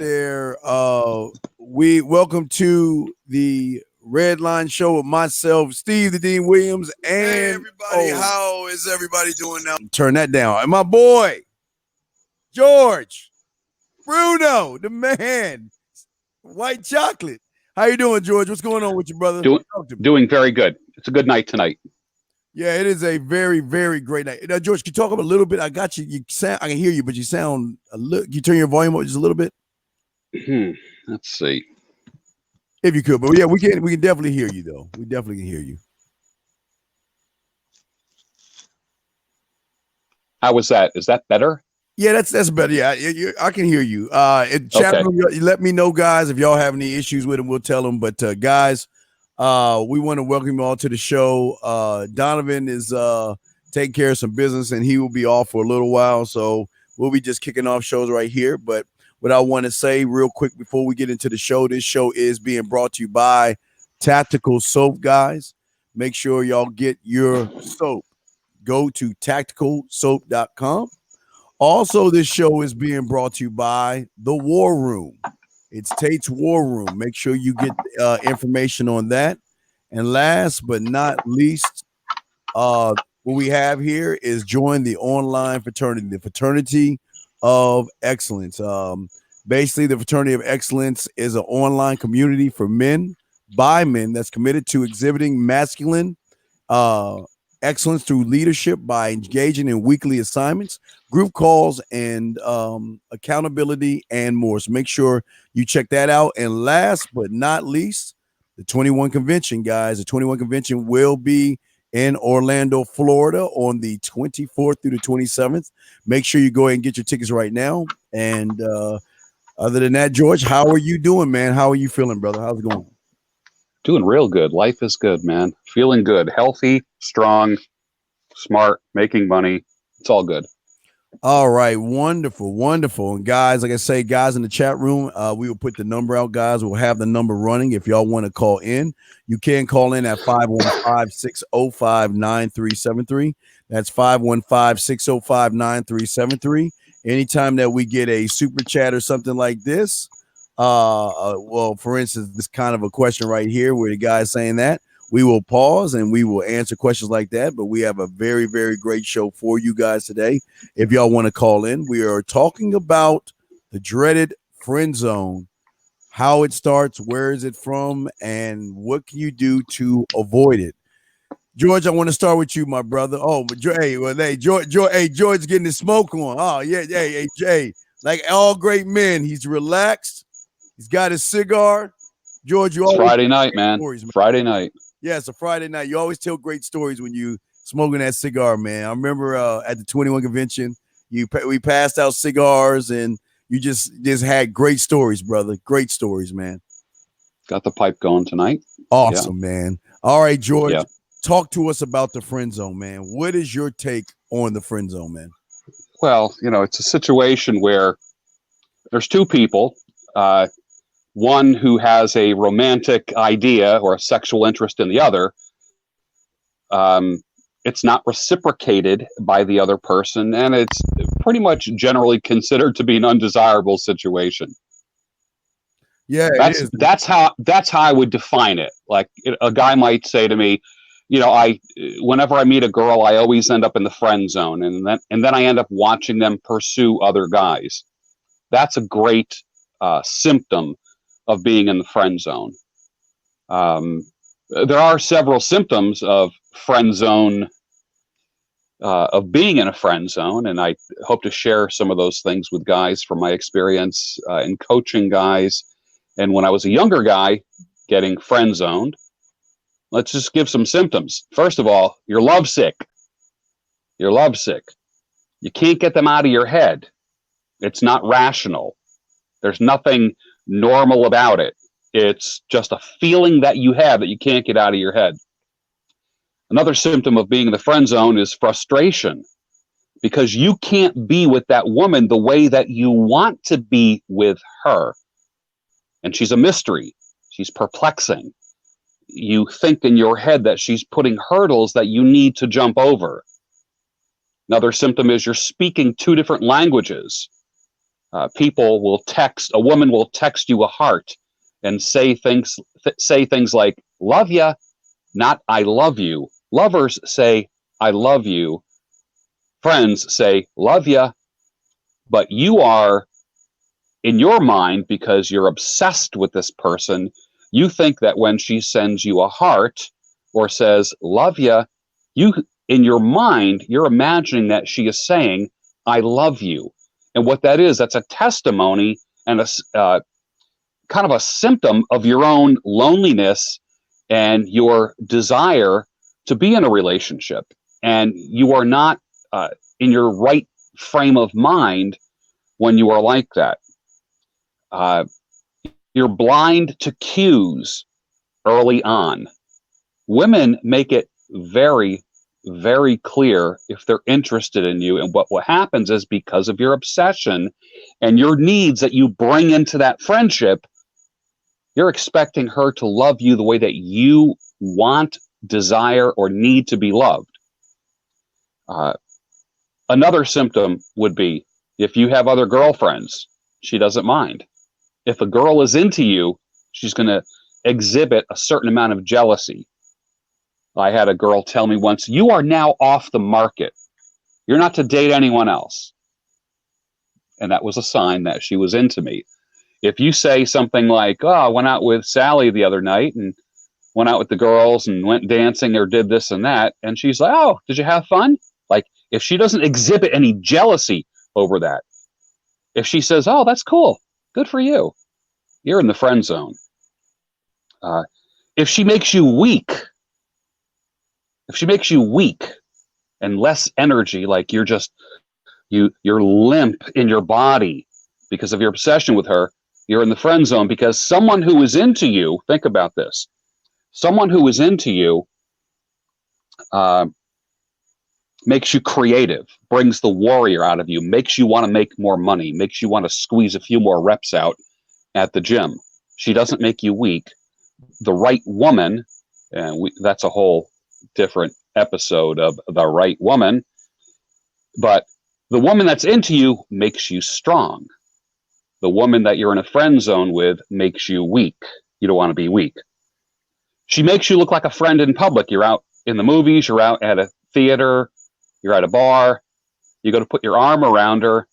there. We welcome to the Redline show with myself, Steve the Dean Williams, and hey everybody, how is everybody doing now? Turn that down. And my boy, George Bruno, the man, White Chocolate. How you doing, George? What's going on with you, brother? Doing very good. It's a good night tonight. Yeah, it is a very, very great night. Now, George, can you talk up a little bit? I got you. You sound. I can hear you, but you sound a little. Can you turn your volume up just a little bit? Let's see. If you could, but yeah, we can definitely hear you though. We definitely can hear you. How was that? Is that better? Yeah, that's better. Yeah, I can hear you. In chat room, you let me know, guys, if y'all have any issues with them, we'll tell them. But guys, we want to welcome you all to the show. Donovan is taking care of some business, and he will be off for a little while, so we'll be just kicking off shows right here. But what I want to say real quick before we get into the show, this show is being brought to you by Tactical Soap, guys. Make sure y'all get your soap. Go to tacticalsoap.com. Also, this show is being brought to you by The War Room. It's Tate's War Room. Make sure you get information on that. And last but not least, what we have here is join the online fraternity, the Fraternity of Excellence. Basically, the Fraternity of Excellence is an online community for men, by men, that's committed to exhibiting masculine excellence through leadership by engaging in weekly assignments, group calls, and accountability, and more. So make sure you check that out. And last but not least, the 21 Convention, guys. The 21 Convention will be in Orlando, Florida on the 24th through the 27th. Make sure you go ahead and get your tickets right now. And other than that, George, how are you doing, man? How are you feeling, brother? How's it going? Doing real good. Life is good, man. Feeling good. Healthy, strong, smart, making money. It's all good. All right. Wonderful. Wonderful. And guys, like I say, guys in the chat room, we will put the number out, guys. We'll have the number running. If y'all want to call in, you can call in at 515-605-9373. That's 515-605-9373. Anytime that we get a super chat or something like this, well, for instance, this kind of a question right here where the guy's saying that, we will pause and we will answer questions like that. But we have a very, very great show for you guys today. If y'all want to call in, we are talking about the dreaded friend zone, how it starts, where is it from, and what can you do to avoid it. George, I want to start with you, my brother. Oh, but George's getting his smoke on. Oh, yeah, hey, Jay, like all great men, he's relaxed. He's got his cigar. George, you always Friday night, man. Stories, man. Friday night. Yeah, it's a Friday night. You always tell great stories when you smoking that cigar, man. I remember at the 21 Convention, we passed out cigars, and you just had great stories, brother. Great stories, man. Got the pipe going tonight. Awesome, man. All right, George, Yeah. talk to us about the friend zone, man. What is your take on the friend zone, man? Well, it's a situation where there's two people. One who has a romantic idea or a sexual interest in the other. It's not reciprocated by the other person, and it's pretty much generally considered to be an undesirable situation. Yeah, that's how I would define it. Like a guy might say to me, whenever I meet a girl, I always end up in the friend zone, and then I end up watching them pursue other guys. That's a great symptom of being in the friend zone. There are several symptoms of friend zone, of being in a friend zone, and I hope to share some of those things with guys from my experience in coaching guys. And when I was a younger guy getting friend zoned, let's just give some symptoms. First of all, you're lovesick. You're lovesick. You can't get them out of your head. It's not rational. There's nothing normal about it. It's just a feeling that you have that you can't get out of your head. Another symptom of being in the friend zone is frustration, because you can't be with that woman the way that you want to be with her. And she's a mystery. She's perplexing. You think in your head that she's putting hurdles that you need to jump over. Another symptom is you're speaking two different languages. People will text, a woman will text you a heart and say things like "love ya," not "I love you." Lovers say "I love you." Friends say "love ya," but you are, in your mind, because you're obsessed with this person, you think that when she sends you a heart or says "love ya," you, in your mind, you're imagining that she is saying "I love you." And what that is, that's a testimony and a kind of a symptom of your own loneliness and your desire to be in a relationship. And you are not in your right frame of mind when you are like that. You're blind to cues early on. Women make it very, very clear if they're interested in you. And what happens is, because of your obsession and your needs that you bring into that friendship, you're expecting her to love you the way that you want, desire, or need to be loved. Another symptom would be if you have other girlfriends, she doesn't mind. If a girl is into you, she's going to exhibit a certain amount of jealousy. I had a girl tell me once, "You are now off the market. You're not to date anyone else." And that was a sign that she was into me. If you say something like, "Oh, I went out with Sally the other night and went out with the girls and went dancing or did this and that," and she's like, "Oh, did you have fun?" Like, if she doesn't exhibit any jealousy over that, if she says, "Oh, that's cool, good for you," you're in the friend zone. If she makes you weak, and less energy, like you're limp in your body because of your obsession with her, you're in the friend zone. Because someone who is into you, think about this, someone who is into you makes you creative, brings the warrior out of you, makes you want to make more money, makes you want to squeeze a few more reps out at the gym. She doesn't make you weak. The right woman, and that's a whole different episode of The Right Woman, but the woman that's into you makes you strong. The woman that you're in a friend zone with makes you weak. You don't want to be weak. She makes you look like a friend in public. You're out in the movies, you're out at a theater, you're at a bar, you go to put your arm around her,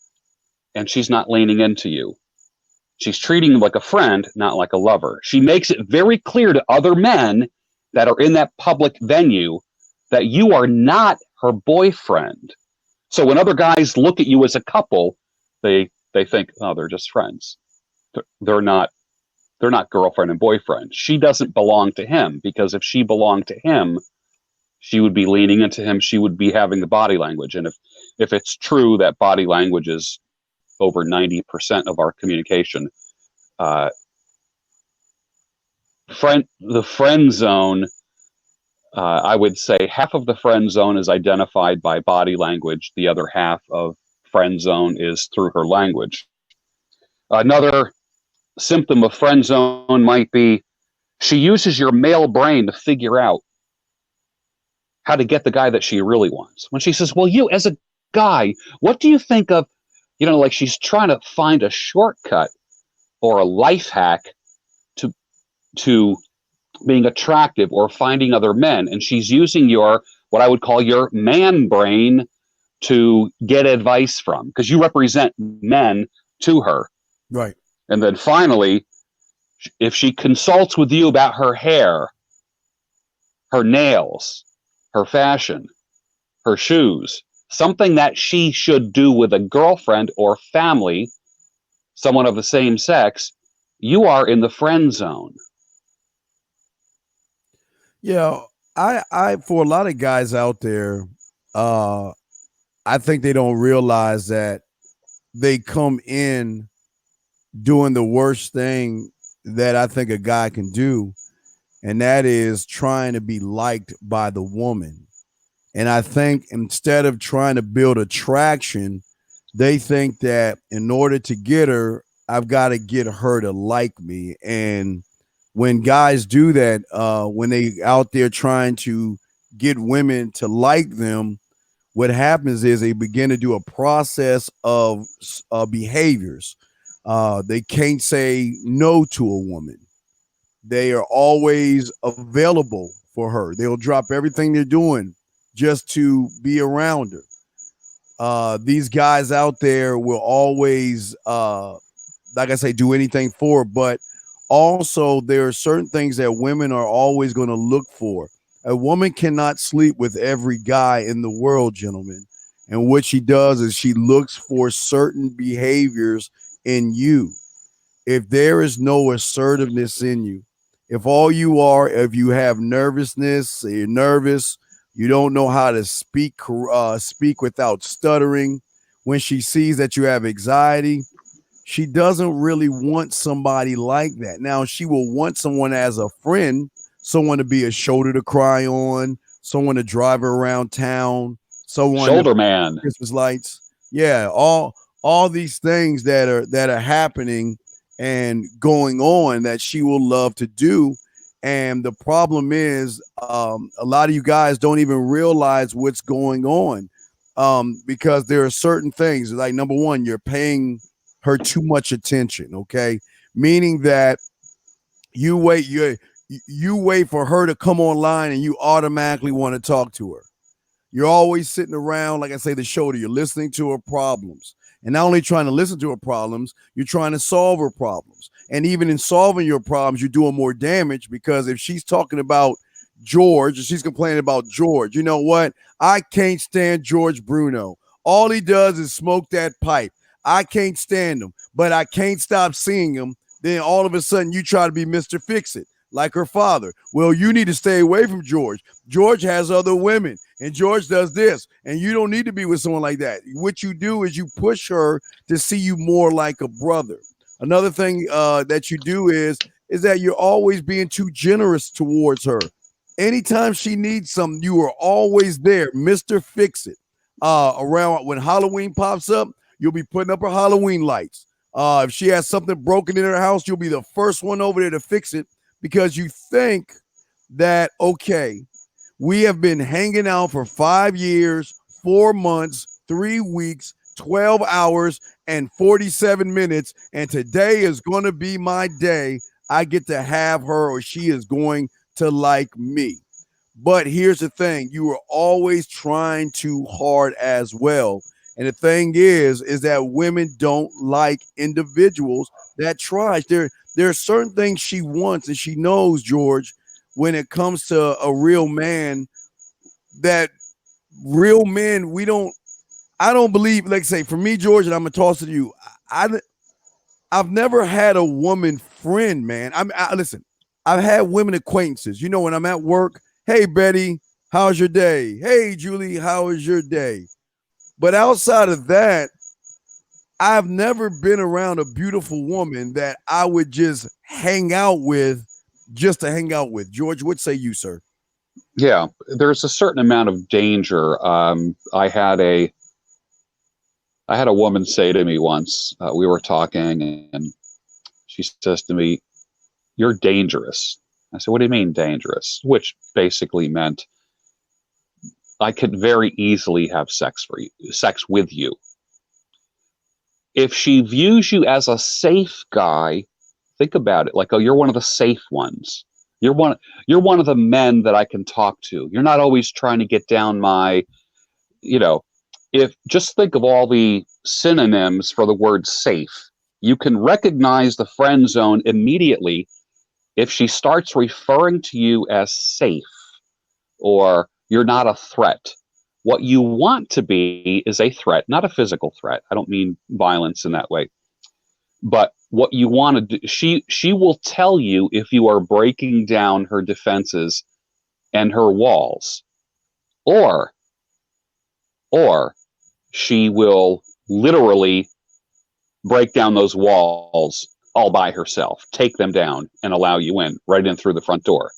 and she's not leaning into you. She's treating you like a friend, not like a lover. She makes it very clear to other men that are in that public venue that you are not her boyfriend. So when other guys look at you as a couple, they think, "Oh, they're just friends. They're not girlfriend and boyfriend." She doesn't belong to him, because if she belonged to him, she would be leaning into him. She would be having the body language. And if it's true that body language is over 90% of our communication, the friend zone, I would say half of the friend zone is identified by body language. The other half of friend zone is through her language. Another symptom of friend zone might be she uses your male brain to figure out how to get the guy that she really wants. When she says, "Well, you as a guy, what do you think of," like she's trying to find a shortcut or a life hack to being attractive or finding other men. And she's using what I would call your man brain to get advice from, because you represent men to her. Right. And then finally, if she consults with you about her hair, her nails, her fashion, her shoes, something that she should do with a girlfriend or family, someone of the same sex, you are in the friend zone. Yeah, I for a lot of guys out there, I think they don't realize that they come in doing the worst thing that I think a guy can do, and that is trying to be liked by the woman. And I think instead of trying to build attraction, they think that in order to get her, I've got to get her to like me. And when guys do that, when they out there trying to get women to like them, what happens is they begin to do a process of behaviors. They can't say no to a woman. They are always available for her. They'll drop everything they're doing just to be around her. These guys out there will always, like I say, do anything for her. But also, there are certain things that women are always going to look for. A woman cannot sleep with every guy in the world, gentlemen. And what she does is she looks for certain behaviors in you. If there is no assertiveness in you, if all you are, if you have nervousness, you're nervous, you don't know how to speak without stuttering. When she sees that you have anxiety, she doesn't really want somebody like that. Now, she will want someone as a friend, someone to be a shoulder to cry on, someone to drive her around town, someone shoulder man, Christmas lights. Yeah, all these things that are happening and going on that she will love to do. And the problem is, a lot of you guys don't even realize what's going on, because there are certain things like, number one, you're paying her too much attention. Okay, meaning that you wait for her to come online and you automatically want to talk to her. You're always sitting around, like I say, the shoulder. You're listening to her problems. And not only trying to listen to her problems, you're trying to solve her problems. And even in solving your problems, you're doing more damage, because if she's talking about George, or she's complaining about George, you know what? I can't stand George Bruno. All he does is smoke that pipe. I can't stand him, but I can't stop seeing him. Then all of a sudden you try to be Mr. Fix-It, like her father. Well, you need to stay away from George. George has other women, and George does this, and you don't need to be with someone like that. What you do is you push her to see you more like a brother. Another thing that you do is that you're always being too generous towards her. Anytime she needs something, you are always there, Mr. Fix-It. Around when Halloween pops up, you'll be putting up her Halloween lights. If she has something broken in her house, you'll be the first one over there to fix it, because you think that, okay, we have been hanging out for 5 years, 4 months, 3 weeks, 12 hours, and 47 minutes, and today is going to be my day. I get to have her, or she is going to like me. But here's the thing. You are always trying too hard as well. And the thing is that women don't like individuals that try. There are certain things she wants, and she knows, George, when it comes to a real man, that real men, I don't believe, like say, for me, George, and I'm going to toss it to you. I've never had a woman friend, man. Listen, I've had women acquaintances. You know, when I'm at work, hey, Betty, how's your day? Hey, Julie, how is your day? But outside of that, I've never been around a beautiful woman that I would just hang out with just to hang out with. George, what say you, sir? Yeah, there's a certain amount of danger. I had a woman say to me once, we were talking, and she says to me, "You're dangerous." I said, "What do you mean dangerous?" Which basically meant I could very easily have sex with you. If she views you as a safe guy, think about it. Like, oh, you're one of the safe ones. You're one of the men that I can talk to. You're not always trying to get down my, if just think of all the synonyms for the word safe. You can recognize the friend zone immediately if she starts referring to you as safe, or you're not a threat. What you want to be is a threat, not a physical threat. I don't mean violence in that way. But what you want to do, she will tell you if you are breaking down her defenses and her walls, or she will literally break down those walls all by herself, take them down, and allow you right in through the front door.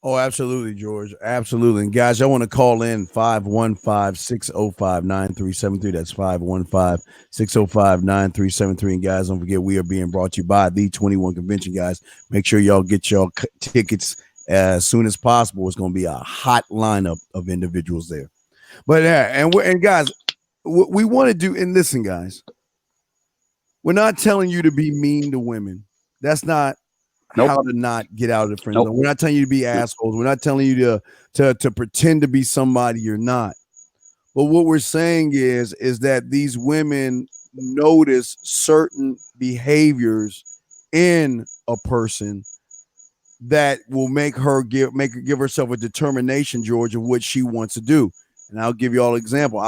Oh, absolutely, George. Absolutely. And guys, I want to call in 515-605-9373. That's 515-605-9373. And guys, don't forget, we are being brought to you by the 21 Convention, guys. Make sure y'all get your tickets as soon as possible. It's going to be a hot lineup of individuals there. But yeah, and guys, what we want to do, and listen, guys, we're not telling you to be mean to women. That's not Nope. how to not get out of the friend Nope. zone. We're not telling you to be assholes. We're not telling you to pretend to be somebody you're not. But what we're saying is that these women notice certain behaviors in a person that will make her give herself a determination, George, of what she wants to do. And I'll give you all an example.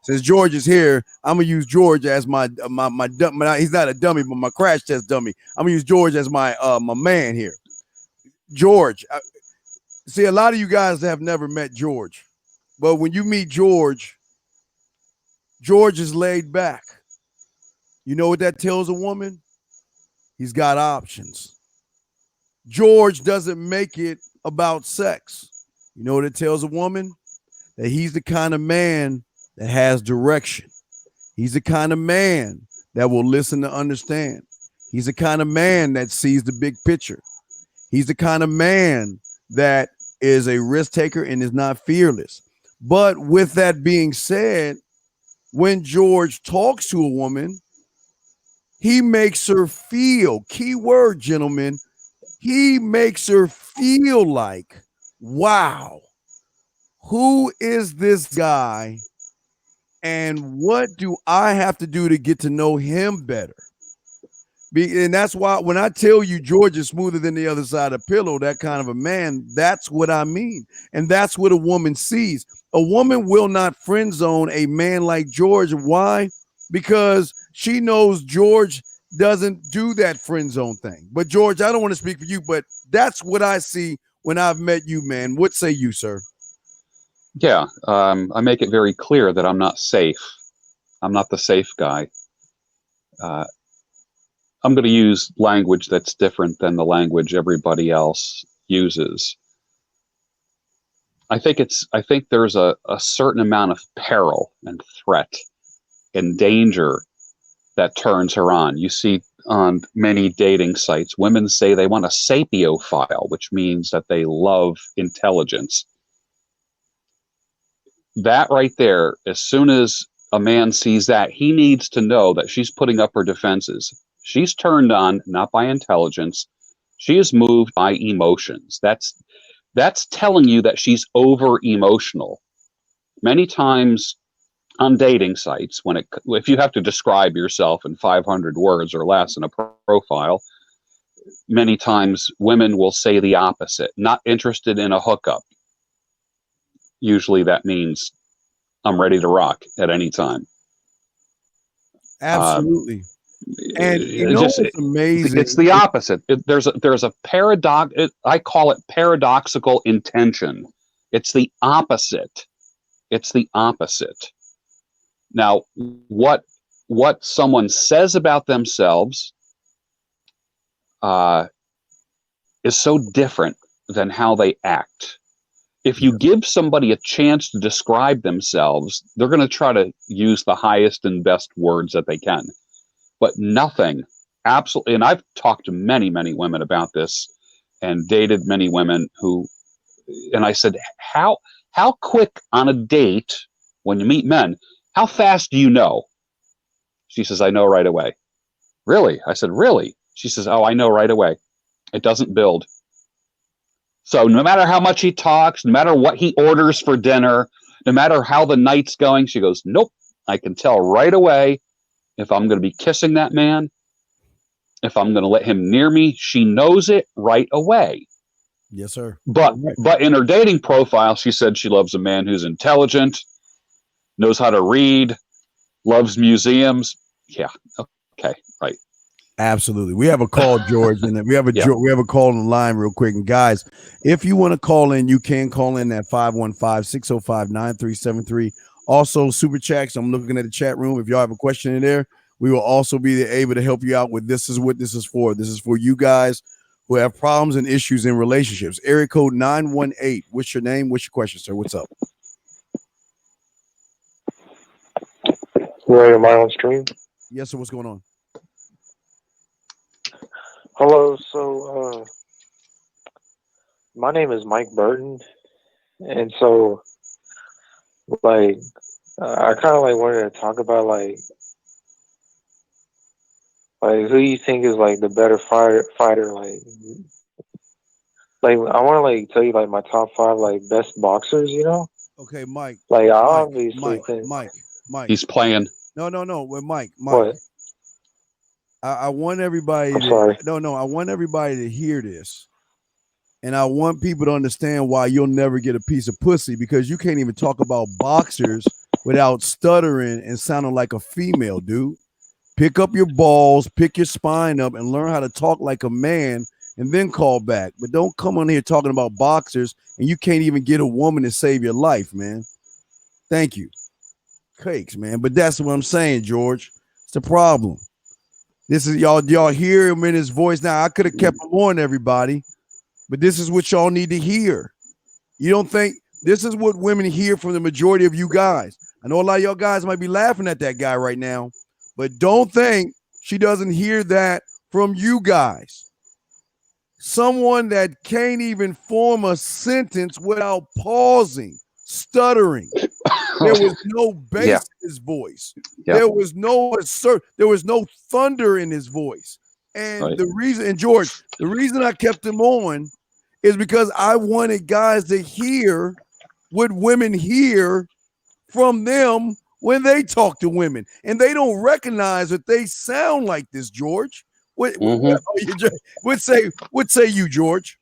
Since George is here, I'm gonna use George as my he's not a dummy, but my crash test dummy. I'm gonna use George as my man here. George, see, a lot of you guys have never met George, but when you meet George, George is laid back. You know what that tells a woman? He's got options. George doesn't make it about sex. You know what it tells a woman? That he's the kind of man that has direction. He's the kind of man that will listen to understand. He's the kind of man that sees the big picture. He's the kind of man that is a risk taker and is not fearless. But with that being said, when George talks to a woman, he makes her feel, key word, gentlemen, he makes her feel like, wow, who is this guy? And what do I have to do to get to know him better? And that's why when I tell you George is smoother than the other side of the pillow, that kind of a man, that's what I mean. And that's what a woman sees. A woman will not friend zone a man like George. Why? Because she knows George doesn't do that friend zone thing. But George, I don't want to speak for you, but that's what I see when I've met you, man. What say you, sir? Yeah, I make it very clear that I'm not safe. I'm not the safe guy. I'm going to use language that's different than the language everybody else uses. I think there's a certain amount of peril and threat and danger that turns her on. You see on many dating sites, women say they want a sapiophile, which means that they love intelligence. That right there, as soon as a man sees that, he needs to know that she's putting up her defenses. She's turned on not by intelligence. She is moved by emotions. That's telling you that she's over emotional. Many times on dating sites, if you have to describe yourself in 500 words or less in a profile, many times women will say the opposite. Not interested in a hookup. Usually that means I'm ready to rock at any time. Absolutely. And you know what's amazing? It's the opposite. There's a paradox. I call it paradoxical intention. It's the opposite. It's the opposite. Now, what someone says about themselves is so different than how they act. If you give somebody a chance to describe themselves, they're going to try to use the highest and best words that they can. But nothing, absolutely, and I've talked to many, many women about this and dated many women and I said, how quick on a date when you meet men, how fast do you know? She says, I know right away. Really? I said, really? She says, oh, I know right away. It doesn't build. So no matter how much he talks, no matter what he orders for dinner, no matter how the night's going, she goes, nope, I can tell right away if I'm going to be kissing that man, if I'm going to let him near me. She knows it right away. Yes, sir. But in her dating profile, she said she loves a man who's intelligent, knows how to read, loves museums. Yeah. Okay. Right. Absolutely. We have a call, George, and we have a call on the line real quick. And guys, if you want to call in, you can call in at 515-605-9373. Also, super chats. I'm looking at the chat room. If y'all have a question in there, we will also be able to help you out with this is what this is for. This is for you guys who have problems and issues in relationships. Area code 918. What's your name? What's your question, sir? What's up? Right, am I on stream? Yes, sir. What's going on? Hello, so my name is Mike Burton, and so like I kind of like wanted to talk about like who you think is like the better fighter like I want to like tell you like my top 5 like best boxers, you know? Okay, Mike. Like I Mike. obviously think Mike. He's playing. No. Well, Mike. what? I want everybody I'm to sorry. I want everybody to hear this. And I want people to understand why you'll never get a piece of pussy, because you can't even talk about boxers without stuttering and sounding like a female, dude. Pick up your balls, pick your spine up, and learn how to talk like a man, and then call back. But don't come on here talking about boxers and you can't even get a woman to save your life, man. Thank you. Cakes, man. But that's what I'm saying, George. It's the problem. This is y'all hear him in his voice. Now, I could have kept him on, everybody, but this is what y'all need to hear. You don't think this is what women hear from the majority of you guys? I know a lot of y'all guys might be laughing at that guy right now, but don't think she doesn't hear that from you guys. Someone that can't even form a sentence without pausing, stuttering. There was no bass in his voice. Yeah. There was no thunder in his voice. And the reason, and George, the reason I kept him on is because I wanted guys to hear what women hear from them when they talk to women. And they don't recognize that they sound like this, George. What say you, George?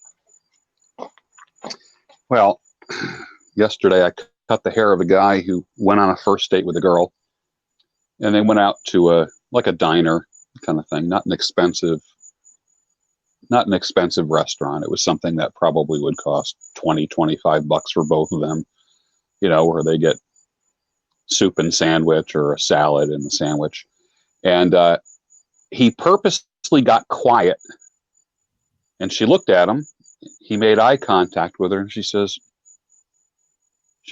Well, yesterday I cut the hair of a guy who went on a first date with a girl, and they went out to a diner kind of thing, not an expensive restaurant. It was something that probably would cost $20-25 for both of them, where they get soup and sandwich or a salad and the sandwich. And he purposely got quiet, and she looked at him. He made eye contact with her, and she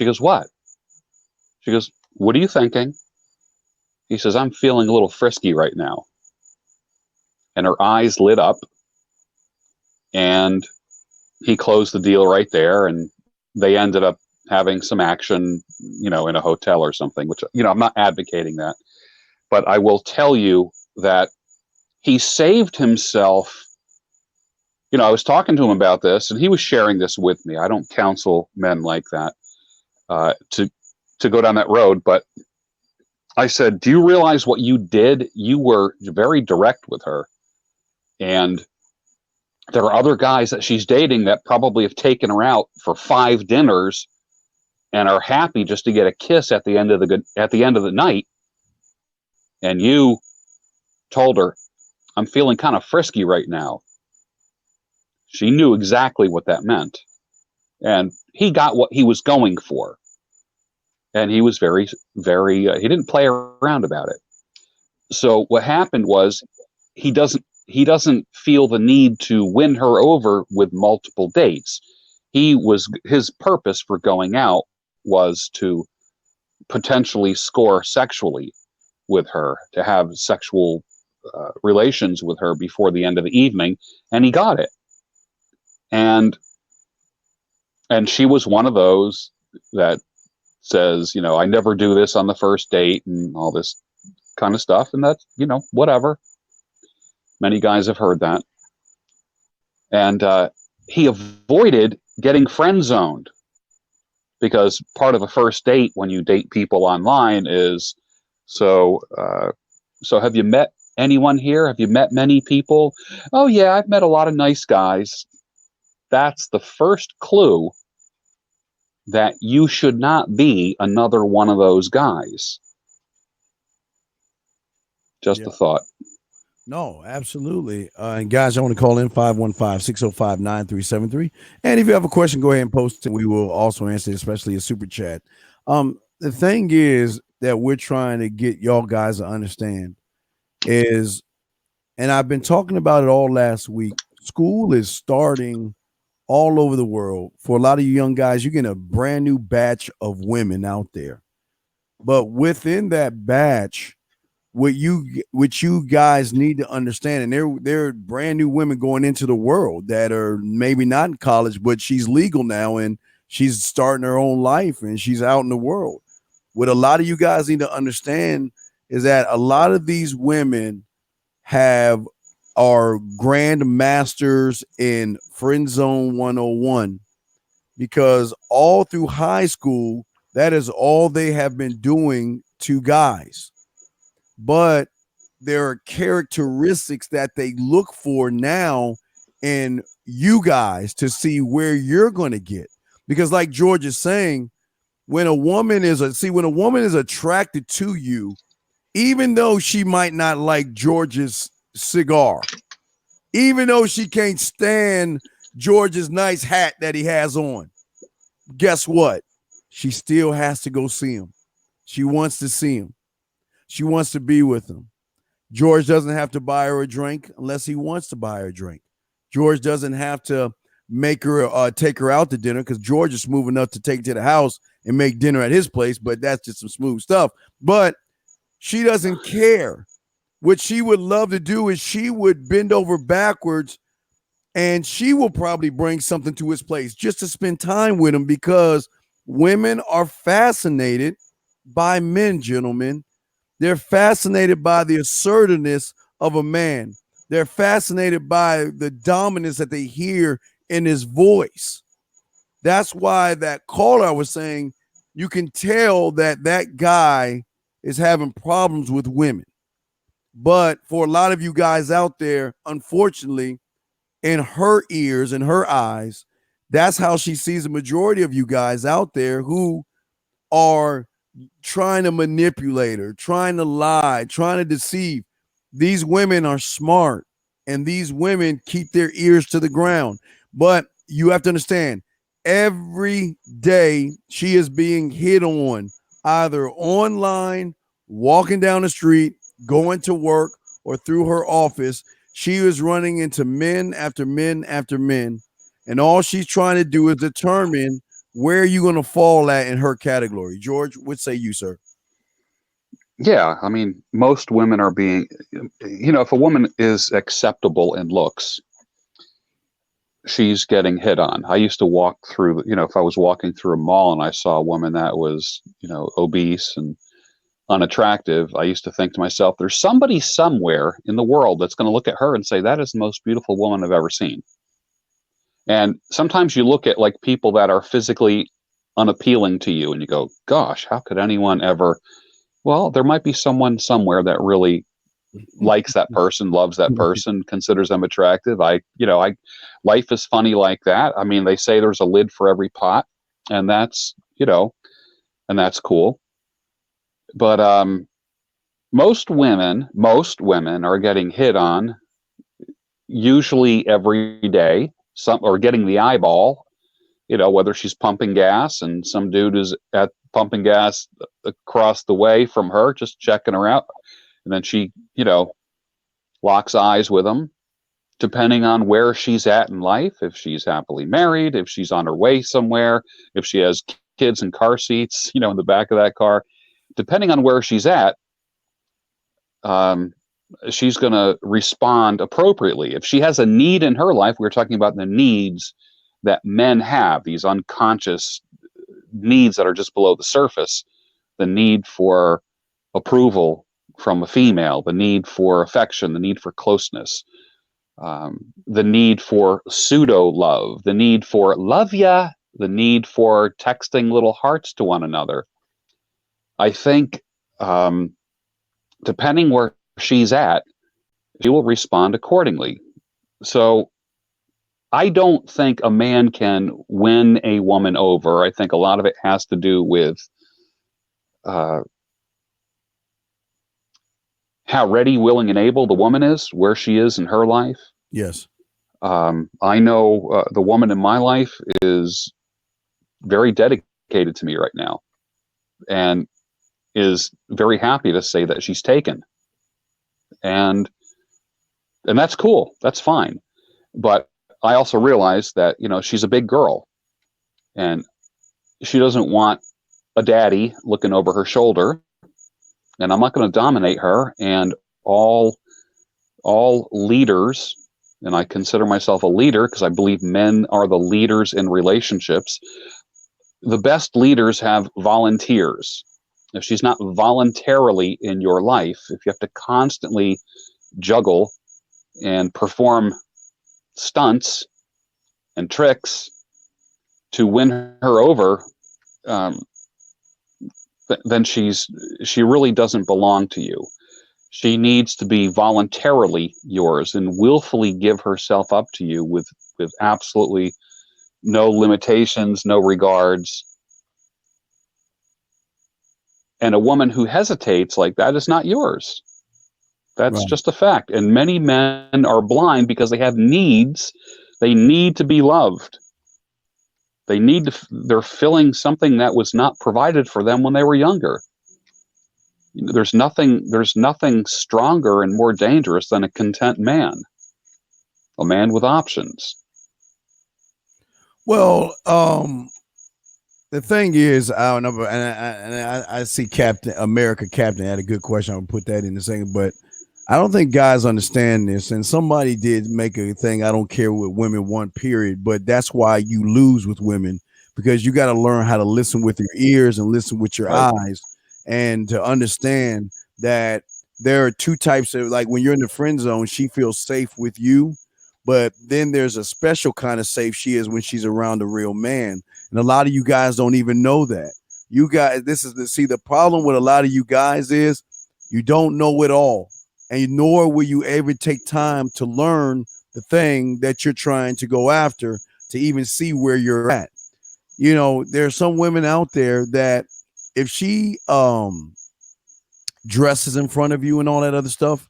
goes, "What?" She goes, "What are you thinking?" He says, "I'm feeling a little frisky right now." And her eyes lit up, and he closed the deal right there, and they ended up having some action, in a hotel or something, which, I'm not advocating that. But I will tell you that he saved himself. I was talking to him about this, and he was sharing this with me. I don't counsel men like that to go down that road, but I said, "Do you realize what you did? You were very direct with her. And there are other guys that she's dating that probably have taken her out for 5 dinners and are happy just to get a kiss at the end of the night. And you told her, 'I'm feeling kind of frisky right now.'" She knew exactly what that meant. And he got what he was going for. And he was very, very, he didn't play around about it. So what happened was he doesn't feel the need to win her over with multiple dates. His purpose for going out was to potentially score sexually with her, to have sexual relations with her before the end of the evening, and he got it. And she was one of those that says, "I never do this on the first date," and all this kind of stuff. And that's, whatever. Many guys have heard that. And he avoided getting friend zoned, because part of a first date when you date people online is, so have you met anyone here? Have you met many people? "Oh yeah, I've met a lot of nice guys." That's the first clue that you should not be another one of those guys. Just a thought. No, absolutely. And guys, I want to call in 515-605-9373. And if you have a question, go ahead and post it. We will also answer it, especially a super chat. The thing is that we're trying to get y'all guys to understand is, and I've been talking about it all last week, school is starting all over the world. For a lot of you young guys, you're getting a brand new batch of women out there. But within that batch, what you guys need to understand, and there are brand new women going into the world that are maybe not in college, but she's legal now and she's starting her own life and she's out in the world. what a lot of you guys need to understand is that a lot of these women are grand masters in friend zone 101, because all through high school, that is all they have been doing to guys. But there are characteristics that they look for now in you guys to see where you're going to get. Because like George is saying, when a woman is attracted to you, even though she might not like George's cigar, even though she can't stand George's nice hat that he has on, guess what? She still has to go see him. She wants to see him. She wants to be with him. George doesn't have to buy her a drink unless he wants to buy her a drink. George doesn't have to make her take her out to dinner, because George is smooth enough to take her to the house and make dinner at his place, but that's just some smooth stuff. But she doesn't care. What she would love to do is she would bend over backwards and she will probably bring something to his place just to spend time with him, because women are fascinated by men, gentlemen. They're fascinated by the assertiveness of a man. They're fascinated by the dominance that they hear in his voice. That's why that caller I was saying, you can tell that guy is having problems with women. But for a lot of you guys out there, unfortunately, in her ears and her eyes, that's how she sees the majority of you guys out there who are trying to manipulate her, trying to lie, trying to deceive. These women are smart, and these women keep their ears to the ground. But you have to understand, every day she is being hit on, either online, walking down the street, going to work, or through her office. She is running into men after men after men. And all she's trying to do is determine where you're going to fall at in her category. George, what say you, sir? Yeah, I mean, most women are being, if a woman is acceptable in looks, she's getting hit on. I used to walk through, if I was walking through a mall and I saw a woman that was, obese and unattractive, I used to think to myself, there's somebody somewhere in the world that's going to look at her and say, that is the most beautiful woman I've ever seen. And sometimes you look at like people that are physically unappealing to you and you go, gosh, how could anyone ever? Well, there might be someone somewhere that really likes that person, loves that person, considers them attractive. Life is funny like that. I mean, they say there's a lid for every pot, and that's cool. But most women are getting hit on, usually every day, or getting the eyeball, whether she's pumping gas and some dude is at pumping gas across the way from her, just checking her out. And then she, locks eyes with him, depending on where she's at in life, if she's happily married, if she's on her way somewhere, if she has kids in car seats, in the back of that car, depending on where she's at, she's going to respond appropriately. If she has a need in her life, we're talking about the needs that men have, these unconscious needs that are just below the surface, the need for approval from a female, the need for affection, the need for closeness, the need for pseudo love, the need for love ya, the need for texting little hearts to one another. I think depending where she's at, she will respond accordingly. So I don't think a man can win a woman over. I think a lot of it has to do with how ready, willing, and able the woman is, where she is in her life. Yes. I know the woman in my life is very dedicated to me right now and is very happy to say that she's taken. And that's cool. That's fine. But I also realize that, she's a big girl and she doesn't want a daddy looking over her shoulder, and I'm not going to dominate her. And all leaders, and I consider myself a leader because I believe men are the leaders in relationships. The best leaders have volunteers. if she's not voluntarily in your life, if you have to constantly juggle and perform stunts and tricks to win her over, then she really doesn't belong to you. She needs to be voluntarily yours and willfully give herself up to you with absolutely no limitations, no regards. And a woman who hesitates like that is not yours. That's Right. just a fact. And many men are blind because they have needs. They need to be loved. They need to, they're filling something that was not provided for them when they were younger. There's nothing stronger and more dangerous than a content man, a man with options. Well, the thing is, I don't know, and I see Captain America Captain had a good question. I'll put that in a second, but I don't think guys understand this. And somebody did make a thing. I don't care what women want, period. But that's why you lose with women, because you got to learn how to listen with your ears and listen with your eyes, and to understand that there are two types of, like, when you're in the friend zone, she feels safe with you. But then there's a special kind of safe she is when she's around a real man. And a lot of you guys don't even know that. You guys, the problem with a lot of you guys is you don't know it all. And nor will you ever take time to learn the thing that you're trying to go after to even see where you're at. You know, there are some women out there that if she dresses in front of you and all that other stuff,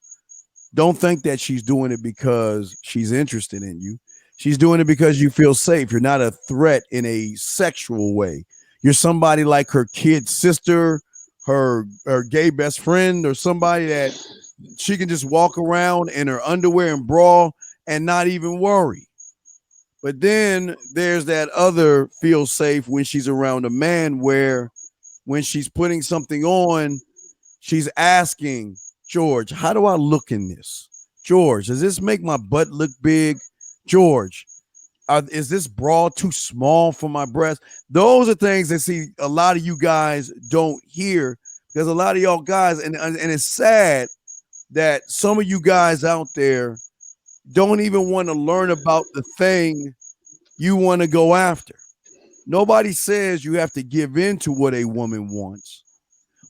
don't think that she's doing it because she's interested in you. She's doing it because you feel safe. You're not a threat in a sexual way. You're somebody like her kid sister, her gay best friend, or somebody that she can just walk around in her underwear and bra and not even worry. But then there's that other feel safe when she's around a man, where when she's putting something on, she's asking, George, how do I look in this? George, does this make my butt look big? George, is this bra too small for my breast? Those are things that, see, a lot of you guys don't hear, because a lot of y'all guys, and it's sad that some of you guys out there don't even want to learn about the thing you want to go after. Nobody says you have to give in to what a woman wants,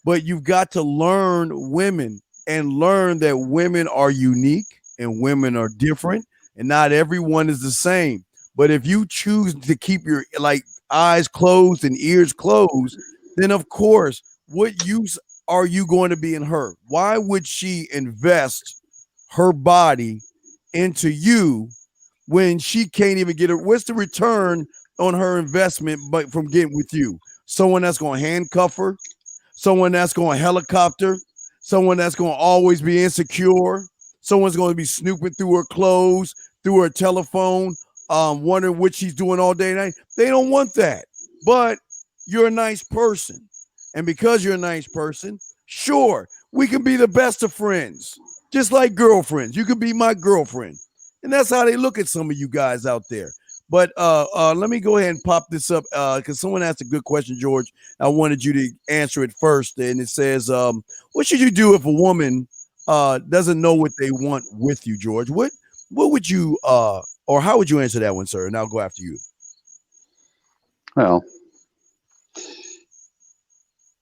but you've got to learn women and learn that women are unique and women are different, and not everyone is the same. But if you choose to keep your eyes closed and ears closed, then of course, what use are you going to be in her? Why would she invest her body into you when she can't even get it? What's the return on her investment but from getting with you? Someone that's going to handcuff her, someone that's going to helicopter, someone that's going to always be insecure, someone's going to be snooping through her clothes, through her telephone, wondering what she's doing all day and night. They don't want that. But you're a nice person. And because you're a nice person, sure, we can be the best of friends, just like girlfriends. You could be my girlfriend. And that's how they look at some of you guys out there. But let me go ahead and pop this up because someone asked a good question, George. I wanted you to answer it first. And it says, what should you do if a woman doesn't know what they want with you, George? What would you or how would you answer that one, sir? And I'll go after you. Well,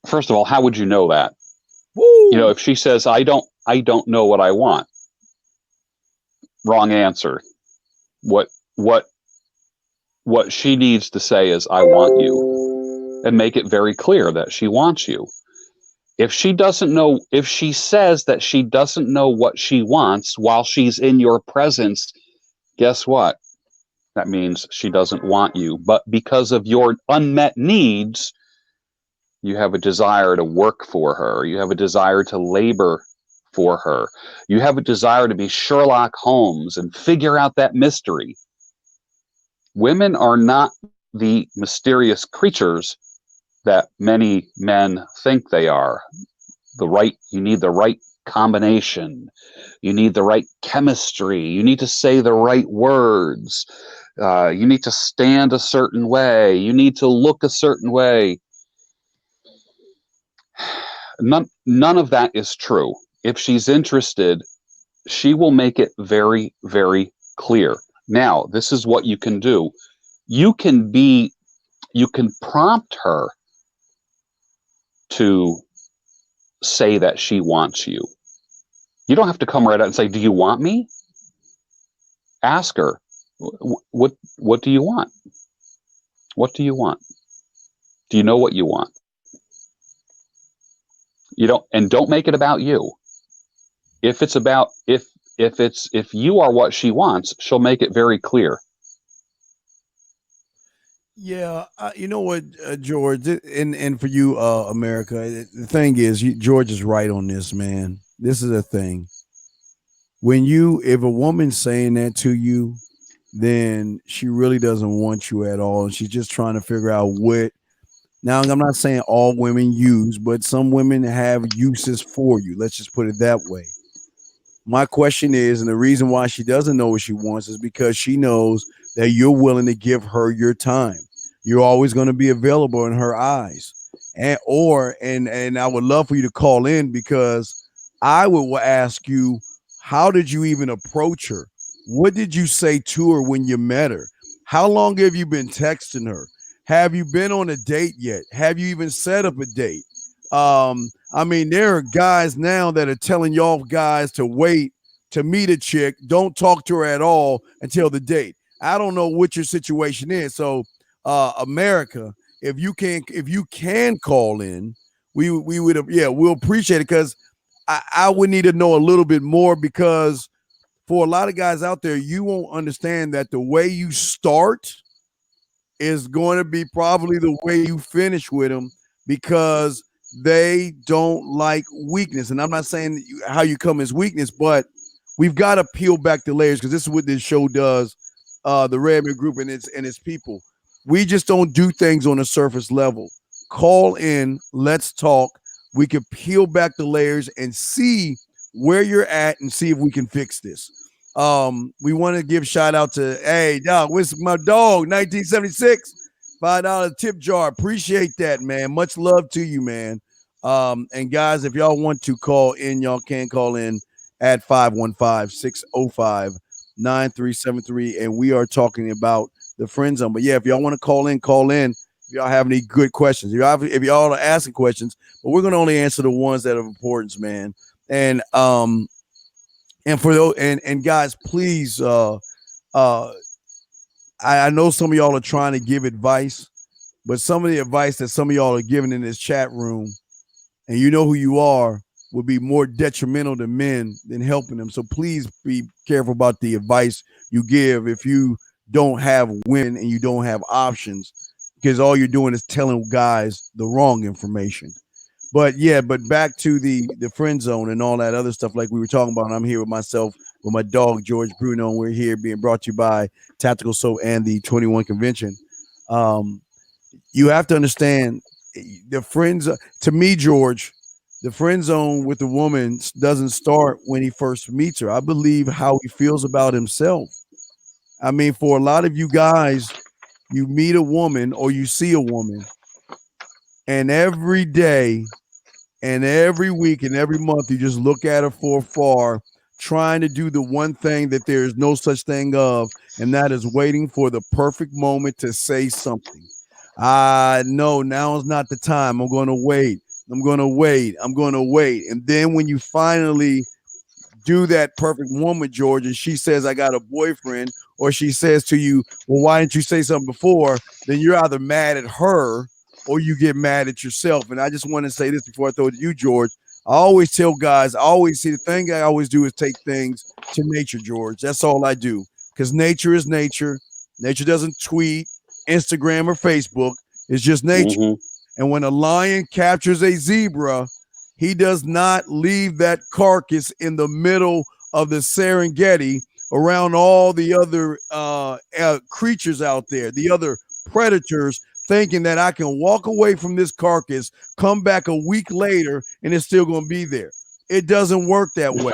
first of all, how would you know that? Woo! You know, if she says, I don't know what I want. Wrong answer. What she needs to say is, I want you, and make it very clear that she wants you. If she says that she doesn't know what she wants while she's in your presence, guess what? That means she doesn't want you. But because of your unmet needs, you have a desire to work for her. You have a desire to labor for her. You have a desire to be Sherlock Holmes and figure out that mystery. Women are not the mysterious creatures that many men think they are. You need the right combination. You need the right chemistry. You need to say the right words. You need to stand a certain way. You need to look a certain way. None of that is true. If she's interested, she will make it very, very clear. Now, this is what you can do. You can prompt her to say that she wants you. You don't have to come right out and say, "Do you want me?" Ask her, what do you want? What do you want? Do you know what you want? Don't make it about you. If you are what she wants, she'll make it very clear. Yeah, you know what, George, and for you, America, the thing is, George is right on this, man. This is a thing. If a woman's saying that to you, then she really doesn't want you at all, and she's just trying to figure out what. Now, I'm not saying all women use, but some women have uses for you. Let's just put it that way. My question is, and the reason why she doesn't know what she wants is because she knows that you're willing to give her your time. You're always going to be available in her eyes. And I would love for you to call in, because I will ask you, how did you even approach her? What did you say to her when you met her? How long have you been texting her? Have you been on a date yet? Have you even set up a date? I mean, there are guys now that are telling y'all guys to wait to meet a chick. Don't talk to her at all until the date. I don't know what your situation is. So, America, if you can call in, we would have, we'll appreciate it, because I would need to know a little bit more, because for a lot of guys out there, you won't understand that the way you start is going to be probably the way you finish with them, because they don't like weakness. And I'm not saying how you come as weakness, but we've got to peel back the layers, because this is what this show does. The Redman Group and its people. We just don't do things on a surface level. Call in, let's talk. We can peel back the layers and see where you're at and see if we can fix this. We want to give shout out to, hey, dog, where's my dog? 1976, $5 tip jar. Appreciate that, man. Much love to you, man. And guys, if y'all want to call in, y'all can call in at 515-605-9373. And we are talking about the friend zone. But yeah, if y'all want to call in, call in. If y'all have any good questions, if y'all are asking questions, but we're going to only answer the ones that are importance, man. And for those, and guys, please, I know some of y'all are trying to give advice, but some of the advice that some of y'all are giving in this chat room, and you know who you are, would be more detrimental to men than helping them. So please be careful about the advice you give if you don't have women and you don't have options, because all you're doing is telling guys the wrong information. But back to the friend zone and all that other stuff like we were talking about. And I'm here with myself, with my dog, George Bruno, and we're here being brought to you by Tactical Soap and the 21 Convention. You have to understand the friends, to me, George, the friend zone with the woman doesn't start when he first meets her. I believe how he feels about himself. I mean, for a lot of you guys, you meet a woman or you see a woman, and every day and every week and every month, you just look at her from afar, trying to do the one thing that there is no such thing of, and that is waiting for the perfect moment to say something. No, now is not the time. I'm going to wait. I'm going to wait. I'm going to wait. And then when you finally do that perfect moment, George, and she says, I got a boyfriend, or she says to you, well, why didn't you say something before? Then you're either mad at her or you get mad at yourself. And I just want to say this before I throw it to you, George. I always tell guys, I always see the thing I always do is take things to nature, George. That's all I do, because nature is nature. Nature doesn't tweet, Instagram, or Facebook. It's just nature. Mm-hmm. And when a lion captures a zebra, he does not leave that carcass in the middle of the Serengeti around all the other creatures out there, the other predators, thinking that I can walk away from this carcass, come back a week later, and it's still going to be there. It doesn't work that way.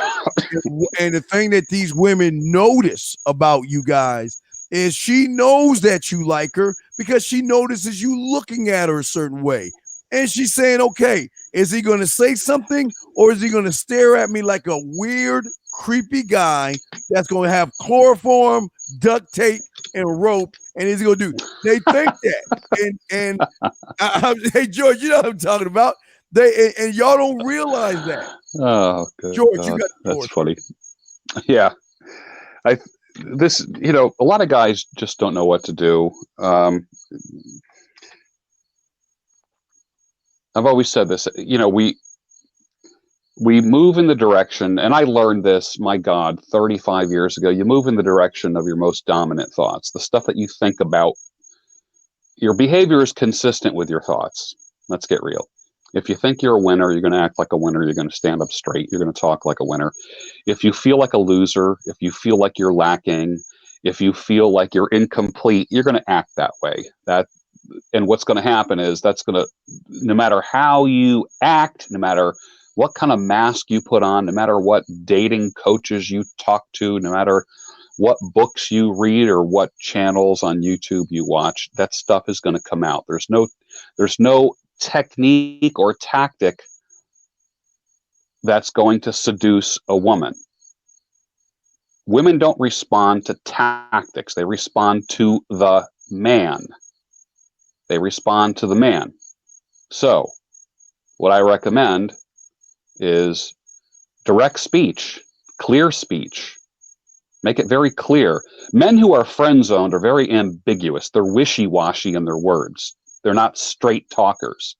And the thing that these women notice about you guys is she knows that you like her because she notices you looking at her a certain way. And she's saying, okay, is he going to say something or is he going to stare at me like a weird, creepy guy that's going to have chloroform, duct tape, and rope? And is he going to do? They think that. Hey, George, you know what I'm talking about. And y'all don't realize that. Oh, good George, God. you got That's funny. Yeah. A lot of guys just don't know what to do. I've always said this, we move in the direction, and I learned this, my God, 35 years ago. You move in the direction of your most dominant thoughts, the stuff that you think about. Your behavior is consistent with your thoughts. Let's get real. If you think you're a winner, you're going to act like a winner. You're going to stand up straight. You're going to talk like a winner. If you feel like a loser, if you feel like you're lacking, if you feel like you're incomplete, you're going to act that way. And what's going to happen is no matter how you act, no matter what kind of mask you put on, no matter what dating coaches you talk to, no matter what books you read or what channels on YouTube you watch, that stuff is going to come out. There's no technique or tactic that's going to seduce a woman. Women don't respond to tactics. They respond to the man. They respond to the man. So what I recommend is direct speech, clear speech. Make it very clear. Men who are friend zoned are very ambiguous. They're wishy-washy in their words. They're not straight talkers.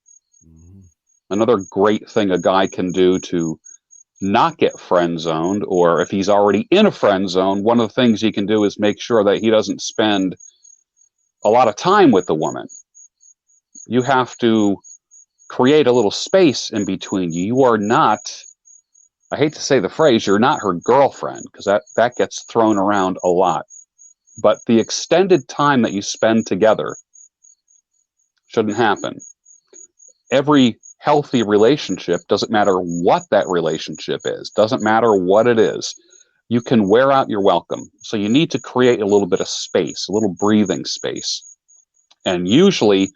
Mm-hmm. Another great thing a guy can do to not get friend zoned, or if he's already in a friend zone, one of the things he can do is make sure that he doesn't spend a lot of time with the woman. You have to create a little space in between you. You are not, I hate to say the phrase, you're not her girlfriend, because that gets thrown around a lot. But the extended time that you spend together shouldn't happen. Every healthy relationship, doesn't matter what that relationship is, doesn't matter what it is, you can wear out your welcome. So you need to create a little bit of space, a little breathing space. And usually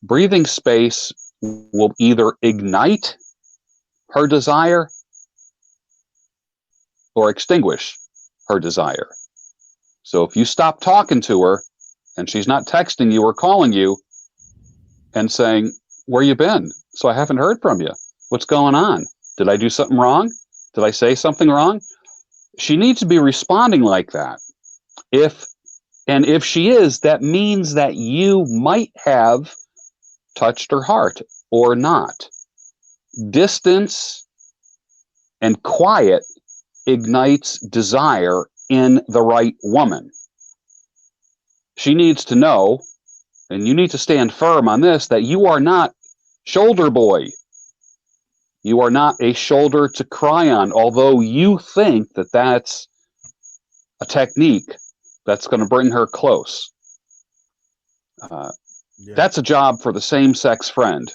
breathing space will either ignite her desire or extinguish her desire. So if you stop talking to her and she's not texting you or calling you and saying, where you been? So I haven't heard from you. What's going on? Did I do something wrong? Did I say something wrong? She needs to be responding like that. If she is, that means that you might have touched her heart or not. Distance and quiet ignites desire in the right woman. She needs to know, and you need to stand firm on this, that you are not shoulder boy. You are not a shoulder to cry on, although you think that that's a technique that's going to bring her close. That's a job for the same-sex friend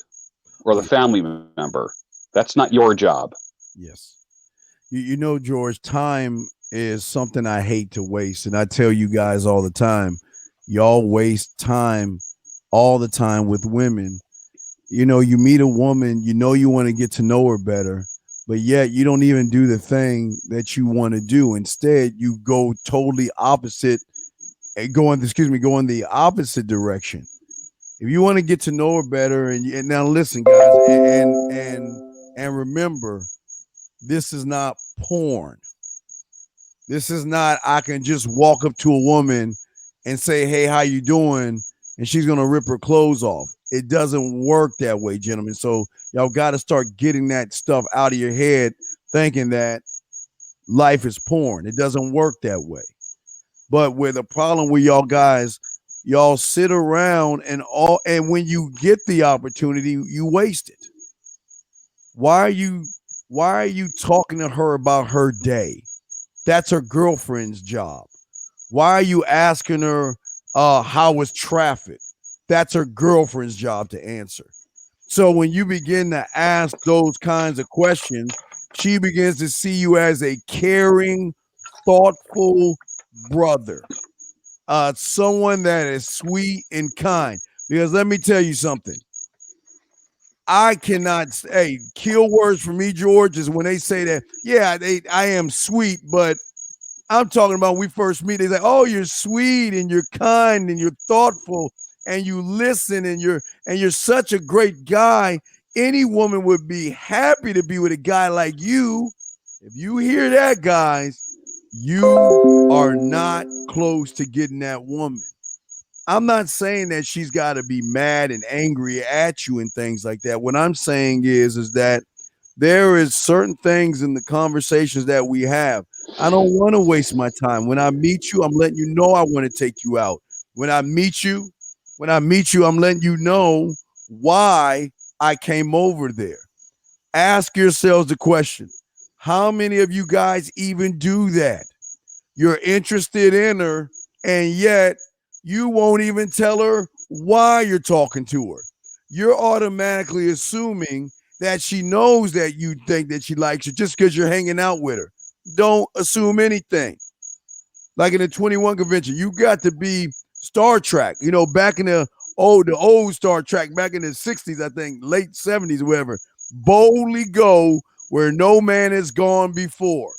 or the family member. That's not your job. Yes. You know, George, time is something I hate to waste. And I tell you guys all the time, y'all waste time all the time with women. You know, you meet a woman, you know you want to get to know her better, but yet you don't even do the thing that you want to do. Instead, you go totally opposite, go in the opposite direction. If you want to get to know her better, and now listen, guys, and remember, this is not porn. This is not, I can just walk up to a woman and say, hey, how you doing? And she's going to rip her clothes off. It doesn't work that way, gentlemen. So y'all got to start getting that stuff out of your head, thinking that life is porn. It doesn't work that way. But with the problem with y'all guys, y'all sit around and when you get the opportunity, you waste it. Why are you talking to her about her day? That's her girlfriend's job. Why are you asking her how was traffic? That's her girlfriend's job to answer. So when you begin to ask those kinds of questions, she begins to see you as a caring, thoughtful brother, someone that is sweet and kind. Because let me tell you something. I cannot. Hey, kill words for me, George, is when they say that. Yeah, I am sweet, but I'm talking about when we first meet. They say, "Oh, you're sweet and you're kind and you're thoughtful and you listen and you're such a great guy." Any woman would be happy to be with a guy like you. If you hear that, guys, you are not close to getting that woman. I'm not saying that she's got to be mad and angry at you and things like that. What I'm saying is that there is certain things in the conversations that we have. I don't want to waste my time. When I meet you, I'm letting you know I want to take you out. When I meet you, I'm letting you know why I came over there. Ask yourselves the question: how many of you guys even do that? You're interested in her, and yet you won't even tell her why you're talking to her. You're automatically assuming that she knows that you think that she likes you just because you're hanging out with her. Don't assume anything. Like in the 21 convention, you got to be Star Trek. Back in the old Star Trek, back in the 60s, I think, late 70s, whatever. Boldly go where no man has gone before.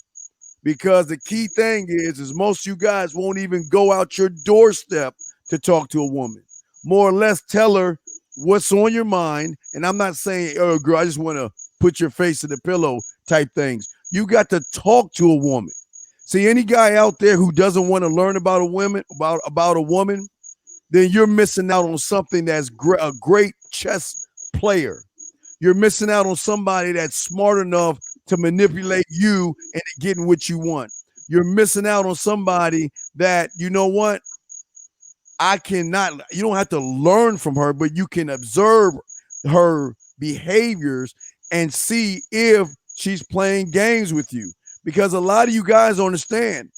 Because the key thing is most of you guys won't even go out your doorstep to talk to a woman. More or less tell her what's on your mind. And I'm not saying, oh, girl, I just want to put your face in the pillow type things. You got to talk to a woman. See, any guy out there who doesn't want to learn about a woman, about a woman, then you're missing out on something that's a great chess player. You're missing out on somebody that's smart enough to manipulate you into getting what you want. You're missing out on somebody that, you know what? You don't have to learn from her, but you can observe her behaviors and see if she's playing games with you. Because a lot of you guys don't understand.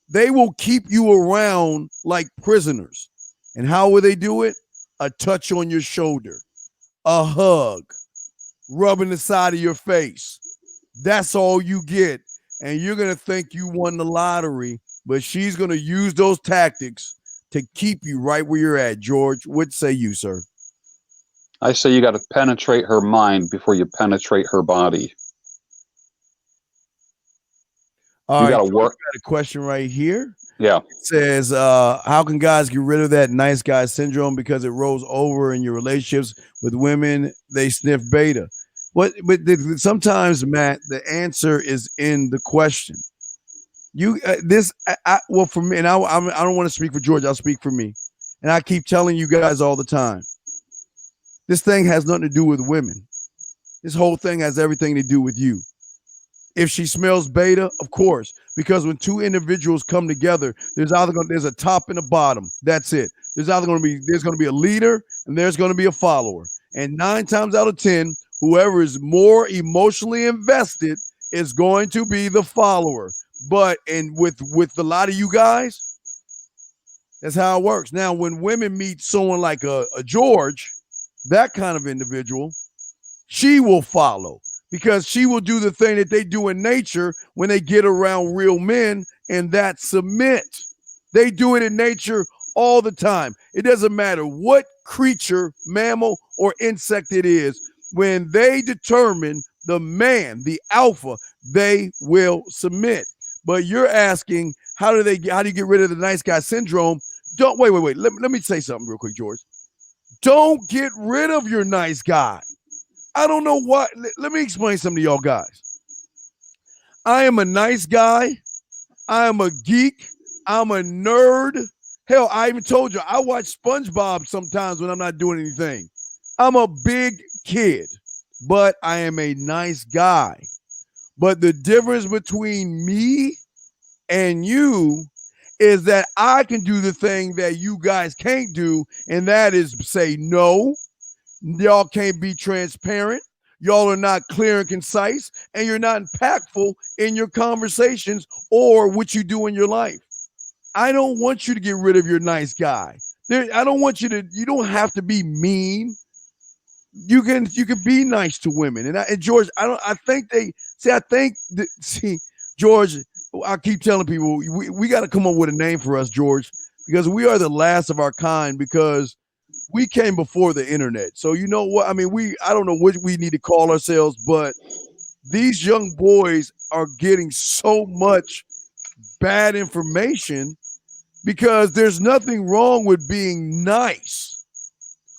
They will keep you around like prisoners. And how will they do it? A touch on your shoulder, a hug, rubbing the side of your face. That's all you get. And you're going to think you won the lottery, but she's going to use those tactics to keep you right where you're at. George, what say you, sir? I say you got to penetrate her mind before you penetrate her body. All right, you got a question right here. Yeah. It says, how can guys get rid of that nice guy syndrome because it rolls over in your relationships with women? They sniff beta. But sometimes, Matt, the answer is in the question. Well, for me, and I don't want to speak for George. I'll speak for me. And I keep telling you guys all the time, this thing has nothing to do with women. This whole thing has everything to do with you. If she smells beta, of course, because when two individuals come together, there's a top and a bottom. That's it. There's going to be a leader and there's going to be a follower. And 9 times out of 10, whoever is more emotionally invested is going to be the follower. But with a lot of you guys, that's how it works. Now, when women meet someone like a George, that kind of individual, she will follow. Because she will do the thing that they do in nature when they get around real men, and that's submit. They do it in nature all the time. It doesn't matter what creature, mammal, or insect it is. When they determine the man, the alpha, they will submit. But you're asking, how do you get rid of the nice guy syndrome? Wait. Let me say something real quick, George. Don't get rid of your nice guy. I don't know what. Let me explain something to y'all guys. I am a nice guy. I am a geek. I'm a nerd. Hell, I even told you I watch SpongeBob sometimes when I'm not doing anything. I'm a big kid, but I am a nice guy. But the difference between me and you is that I can do the thing that you guys can't do, and that is say no. Y'all can't be transparent. Y'all are not clear and concise, and you're not impactful in your conversations or what you do in your life. I don't want you to get rid of your nice guy. I don't want you don't have to be mean. You can be nice to women. And George, George, I keep telling people we got to come up with a name for us, George, because we are the last of our kind, because we came before the internet. So you know what? I mean, I don't know what we need to call ourselves, but these young boys are getting so much bad information because there's nothing wrong with being nice.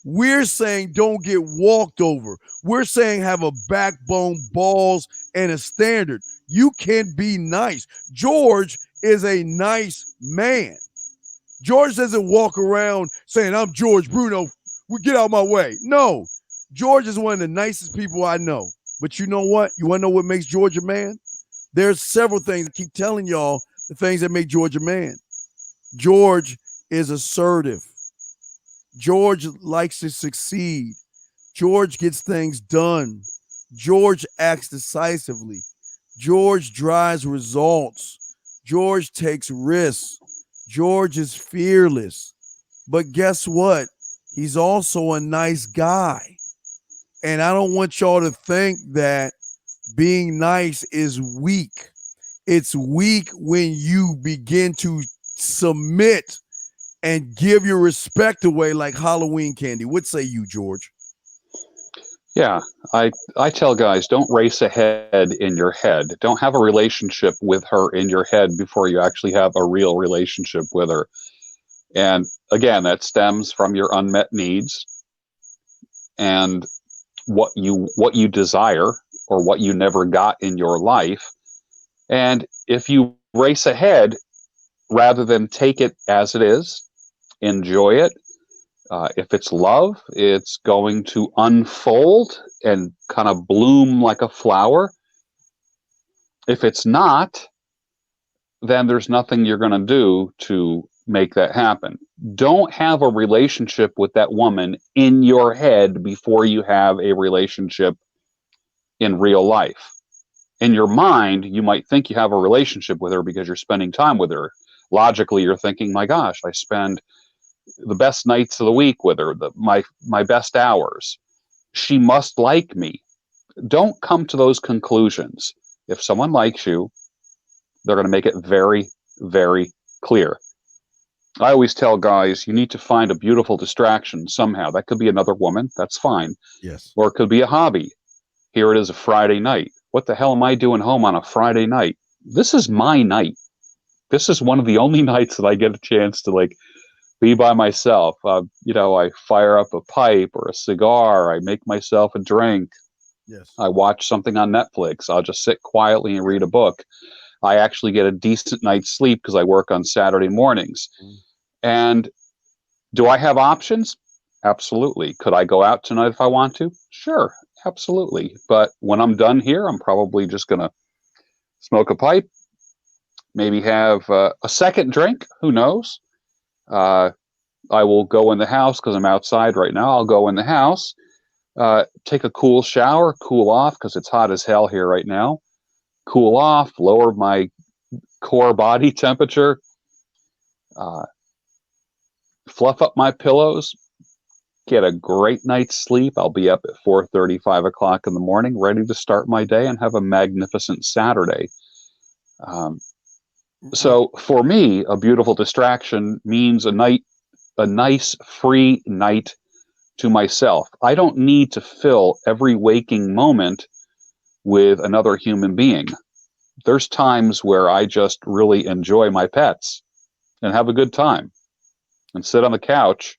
We're saying don't get walked over. We're saying have a backbone, balls, and a standard. You can be nice. George is a nice man. George doesn't walk around saying, I'm George Bruno. Get out of my way. No, George is one of the nicest people I know. But you know what? You want to know what makes George a man? There's several things. I keep telling y'all the things that make George a man. George is assertive. George likes to succeed. George gets things done. George acts decisively. George drives results. George takes risks. George is fearless. But guess what? He's also a nice guy. And I don't want y'all to think that being nice is weak. It's weak when you begin to submit and give your respect away like Halloween candy. What say you, George? Yeah, I tell guys, don't race ahead in your head. Don't have a relationship with her in your head before you actually have a real relationship with her. And again, that stems from your unmet needs and what you desire or what you never got in your life. And if you race ahead rather than take it as it is, enjoy it. If it's love, it's going to unfold and kind of bloom like a flower. If it's not, then there's nothing you're going to do to make that happen. Don't have a relationship with that woman in your head before you have a relationship in real life. In your mind, you might think you have a relationship with her because you're spending time with her. Logically, you're thinking, my gosh, I spend the best nights of the week with her, my best hours. She must like me. Don't come to those conclusions. If someone likes you, they're going to make it very, very clear. I always tell guys, you need to find a beautiful distraction somehow. That could be another woman. That's fine. Yes. Or it could be a hobby. Here it is, a Friday night. What the hell am I doing home on a Friday night? This is my night. This is one of the only nights that I get a chance to be by myself. I fire up a pipe or a cigar. I make myself a drink. Yes. I watch something on Netflix. I'll just sit quietly and read a book. I actually get a decent night's sleep because I work on Saturday mornings. And do I have options? Absolutely. Could I go out tonight if I want to? Sure, absolutely. But when I'm done here, I'm probably just going to smoke a pipe, maybe have a second drink. Who knows? I will go in the house because I'm outside right now. I'll go in the house, take a cool shower, cool off because it's hot as hell here right now. Cool off, lower my core body temperature, fluff up my pillows, get a great night's sleep. I'll be up at 4:30, 5 o'clock in the morning, ready to start my day and have a magnificent Saturday. So for me, a beautiful distraction means a nice free night to myself. I don't need to fill every waking moment with another human being. There's times where I just really enjoy my pets and have a good time and sit on the couch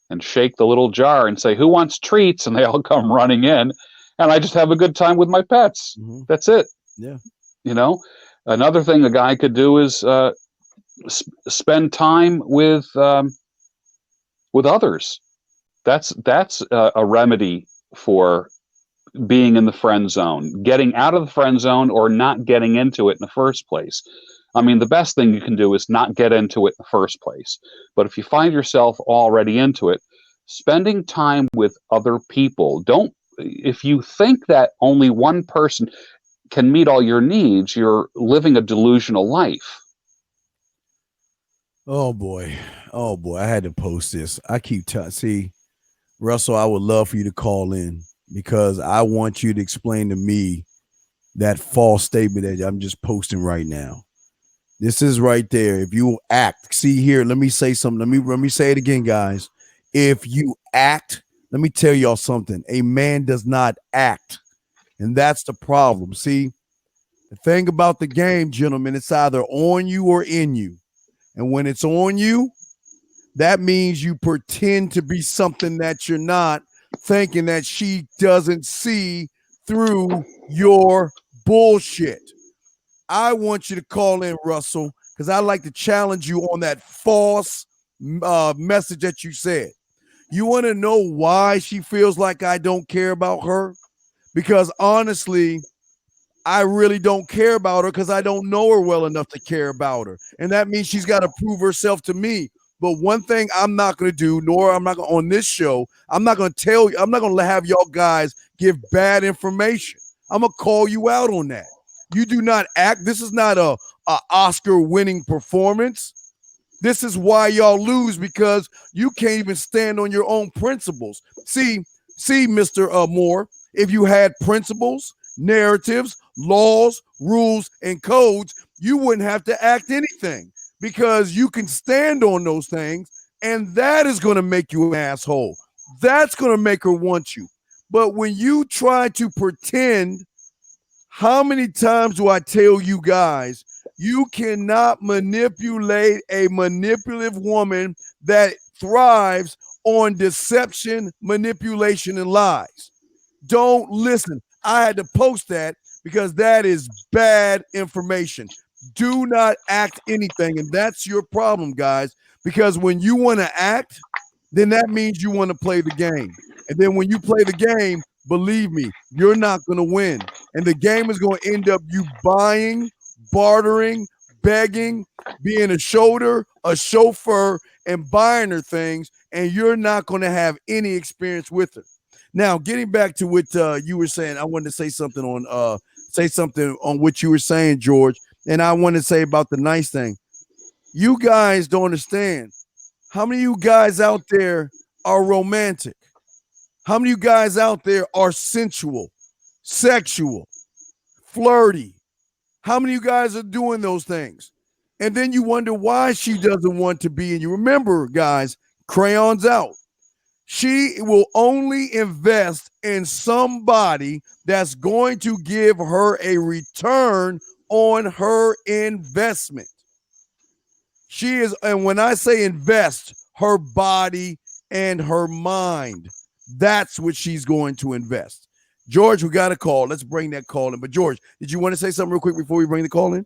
and shake the little jar and say, who wants treats? And they all come running in and I just have a good time with my pets. Mm-hmm. That's it. Yeah. Another thing a guy could do is spend time with others. That's a remedy for being in the friend zone, getting out of the friend zone or not getting into it in the first place. I mean, the best thing you can do is not get into it in the first place. But if you find yourself already into it, spending time with other people. If you think that only one person can meet all your needs, you're living a delusional life. Oh boy. I had to post this. I keep see, Russell, I would love for you to call in because I want you to explain to me that false statement that I'm just posting right now. This is right there. If you act, see here, let me say something. Let me say it again, guys. if you act. Let me tell y'all something. A man does not act. And that's the problem. See, the thing about the game, gentlemen, it's either on you or in you. And when it's on you, that means you pretend to be something that you're not, thinking that she doesn't see through your bullshit. I want you to call in, Russell, because I like to challenge you on that false message that you said. You want to know why she feels like I don't care about her? Because honestly, I really don't care about her because I don't know her well enough to care about her. And that means she's got to prove herself to me. But one thing I'm not going to do, nor I'm not gonna, on this show, I'm not going to tell you, I'm not going to have y'all guys give bad information. I'm going to call you out on that. You do not act. This is not a Oscar winning performance. This is why y'all lose, because you can't even stand on your own principles. See, Mr. Moore, if you had principles, narratives, laws, rules, and codes, you wouldn't have to act anything because you can stand on those things, and that is going to make you an asshole. That's going to make her want you. But when you try to pretend, how many times do I tell you guys, you cannot manipulate a manipulative woman that thrives on deception, manipulation, and lies. Don't listen. I had to post that because that is bad information. Do not act anything, and that's your problem, guys, because when you want to act, then that means you want to play the game. And then when you play the game, believe me, you're not going to win. And the game is going to end up you buying, bartering, begging, being a shoulder, a chauffeur, and buying her things, and you're not going to have any experience with her. Now, getting back to what you were saying, I wanted to say something on what you were saying, George, and I want to say about the nice thing. You guys don't understand. How many of you guys out there are romantic? How many of you guys out there are sensual, sexual, flirty? How many of you guys are doing those things? And then you wonder why she doesn't want to be. And you remember, guys, crayons out. She will only invest in somebody that's going to give her a return on her investment. She is, and when I say invest, her body and her mind, that's what she's going to invest. George, we got a call. Let's bring that call in. But George, did you want to say something real quick before we bring the call in?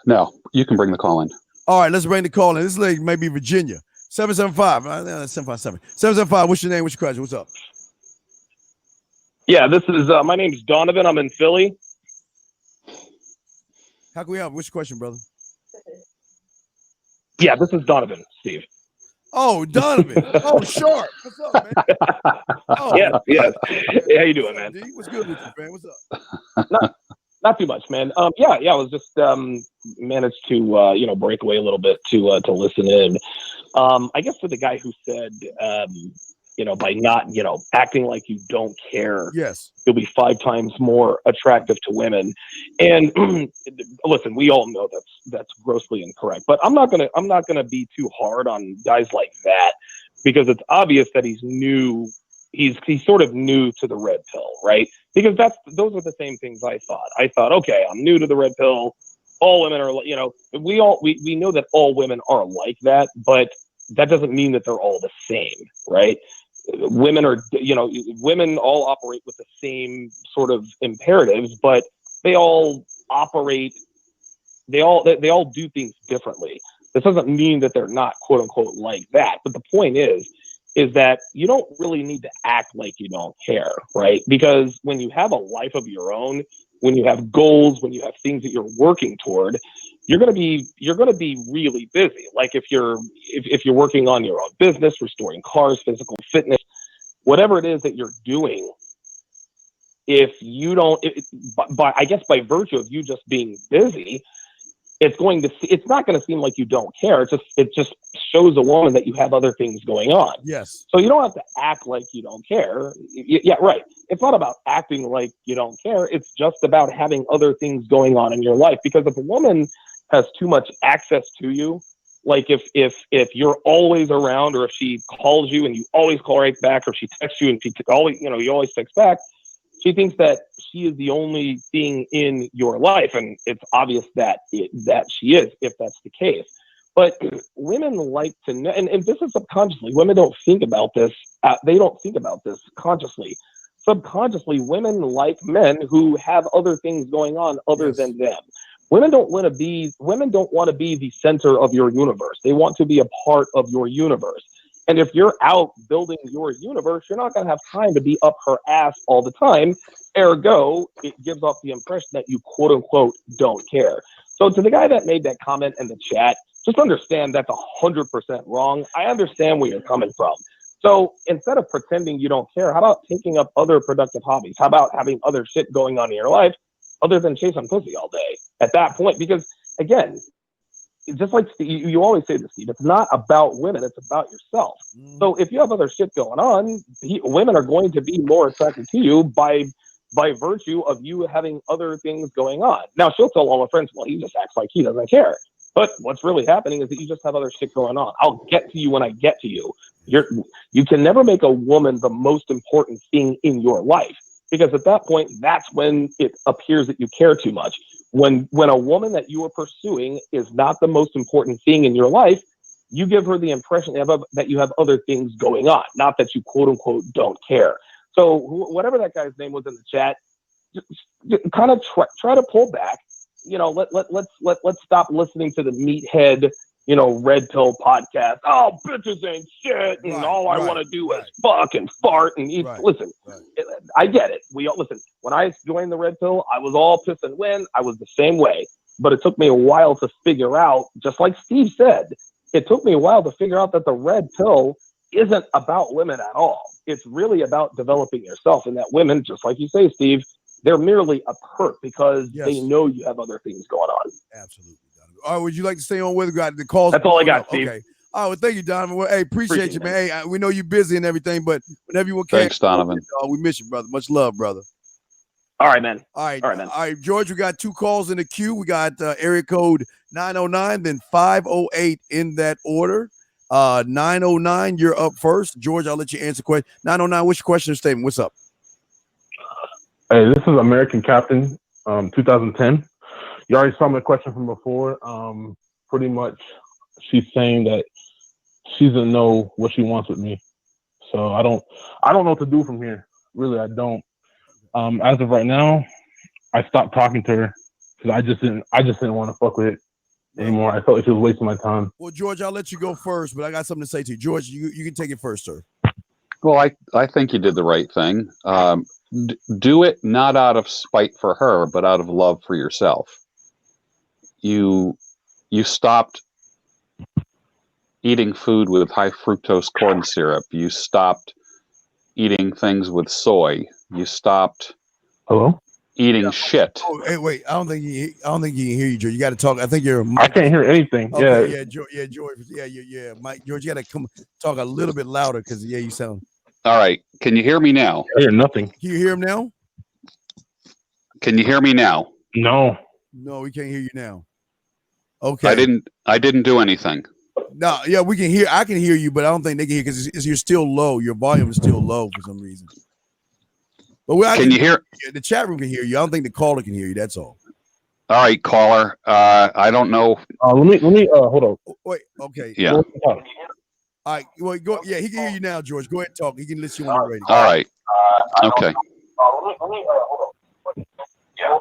No, you can bring the call in. All right, let's bring the call in. This lady may be Virginia. 775. 757. 775. What's your name? What's your question? What's up? Yeah, this is my name's Donovan. I'm in Philly. How can we help? What's your question, brother? Yeah, this is Donovan, Steve. Oh, Donovan. Oh, Sharp. What's up, man? Oh, yeah. Hey, how you doing, man? D? What's good with you, man? What's up? Not too much, man. I was just managed to break away a little bit to listen in. I guess for the guy who said by not acting like you don't care, yes, you'll be 5 times more attractive to women. And listen, we all know that's grossly incorrect. But I'm not gonna be too hard on guys like that, because it's obvious that he's new. He's sort of new to the red pill, right? Because those are the same things I thought. I thought, okay, I'm new to the red pill. All women are, we know that all women are like that, but that doesn't mean that they're all the same, right? Women are, women all operate with the same sort of imperatives, but they all operate, they all do things differently. This doesn't mean that they're not quote unquote like that. But the point is that you don't really need to act like you don't care, right? Because when you have a life of your own, when you have goals, when you have things that you're working toward, you're going to be really busy. Like if you're working on your own business, restoring cars, physical fitness, whatever it is that you're doing, if you don't, by virtue of you just being busy, it's not going to seem like you don't care. It just shows a woman that you have other things going on. Yes. So you don't have to act like you don't care. Yeah, right. It's not about acting like you don't care. It's just about having other things going on in your life. Because if a woman has too much access to you, Like if you're always around, or if she calls you and you always call right back, or she texts you and she always, you always text back, she thinks that she is the only thing in your life, and it's obvious that she is, if that's the case. But women like to know, and this is subconsciously. Women don't think about this. They don't think about this consciously. Subconsciously, women like men who have other things going on other than them. Women don't want to be the center of your universe. They want to be a part of your universe. And if you're out building your universe, you're not going to have time to be up her ass all the time. Ergo, it gives off the impression that you quote unquote don't care. So to the guy that made that comment in the chat, just understand that's 100% wrong. I understand where you're coming from. So instead of pretending you don't care, how about taking up other productive hobbies? How about having other shit going on in your life other than chasing pussy all day at that point? Because again, just like Steve, you always say this, Steve, it's not about women, it's about yourself. So if you have other shit going on, women are going to be more attracted to you by virtue of you having other things going on. Now, she'll tell all her friends, well, he just acts like he doesn't care. But what's really happening is that you just have other shit going on. I'll get to you when I get to you. You can never make a woman the most important thing in your life, because at that point, that's when it appears that you care too much. When a woman that you are pursuing is not the most important thing in your life, you give her the impression that you have other things going on, not that you quote unquote don't care. So whatever that guy's name was in the chat, just kind of try to pull back. Let's stop listening to the meathead, red pill podcast. Oh, bitches ain't shit, and all I want to do is fuck and fart and eat. Listen, I get it. Listen. When I joined the red pill, I was all piss and wind. I was the same way, but it took me a while to figure out. Just like Steve said, it took me a while to figure out that the red pill isn't about women at all. It's really about developing yourself, and that women, just like you say, Steve, they're merely a perk because they know you have other things going on. Absolutely. All right, would you like to stay on with the calls? That's all I got, Steve. Okay. All right, well, thank you, Donovan. Well, hey, appreciate you, man. Hey, we know you're busy and everything, but whenever you can. Thanks, Donovan. We miss you, brother. Much love, brother. All right, man. All right, man. All right, George, we got 2 calls in the queue. We got area code 909, then 508 in that order. 909, you're up first. George, I'll let you answer question. 909, what's your question or statement? What's up? Hey, this is American Captain, 2010. You already saw my question from before. Pretty much, she's saying that she doesn't know what she wants with me. So I don't know what to do from here. Really, I don't. As of right now, I stopped talking to her because I just didn't want to fuck with it anymore. I felt like she was wasting my time. Well, George, I'll let you go first, but I got something to say to you. George, you can take it first, sir. Well, I think you did the right thing. Do it not out of spite for her, but out of love for yourself. You stopped eating food with high fructose corn syrup. You stopped eating things with soy. You stopped eating shit. Oh, hey, wait! I don't think you can hear you, George. You got to talk. I think you're. I can't hear anything. Okay, yeah, George. Yeah, Mike, George, you got to come talk a little bit louder because you sound. All right, can you hear me now? I hear nothing. Can you hear him now? Can you hear me now? No, we can't hear you now. Okay, I didn't do anything. No, yeah, we can hear. I can hear you, but I don't think they can hear because you're still low. Your volume is still low for some reason. But can you hear? The chat room can hear you. I don't think the caller can hear you. That's all. All right, caller. I don't know. Let me hold on. Wait. Okay. Yeah. All right. Well, go. Yeah, he can hear you now, George. Go ahead and talk. He can listen you on the radio. All right. Okay. Let me hold on. Yeah.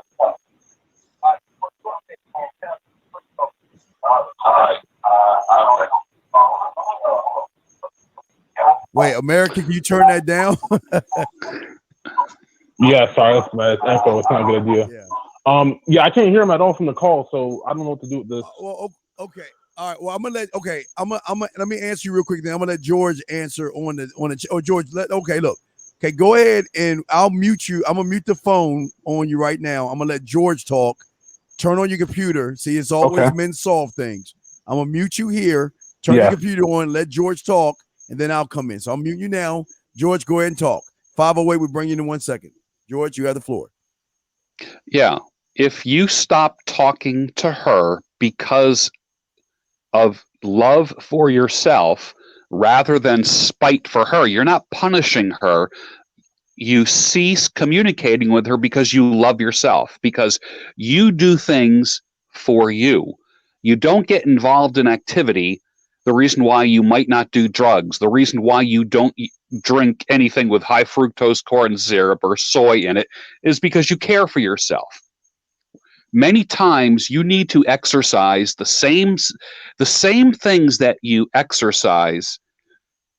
Wait, America, can you turn that down? Yeah, sorry, that's my echo. It's not a good idea. Yeah, I can't hear him at all from the call, so I don't know what to do with this. Well, okay. All right. Well, I'm gonna let me answer you real quick. Then I'm gonna let George answer on the. Oh, George. Look. Okay, go ahead and I'll mute you. I'm gonna mute the phone on you right now. I'm gonna let George talk. Turn on your computer. See, it's always men solve things. I'm gonna mute you here. Turn your computer on. Let George talk, and then I'll come in. So I'll mute you now. George, go ahead and talk. 508. We bring you in 1 second. George, you have the floor. Yeah. If you stop talking to her because of love for yourself rather than spite for her. You're not punishing her. You cease communicating with her because you love yourself, because you do things for you. You don't get involved in activity. The reason why you might not do drugs, the reason why you don't drink anything with high fructose corn syrup or soy in it, is because you care for yourself. Many times you need to exercise the same things that you exercise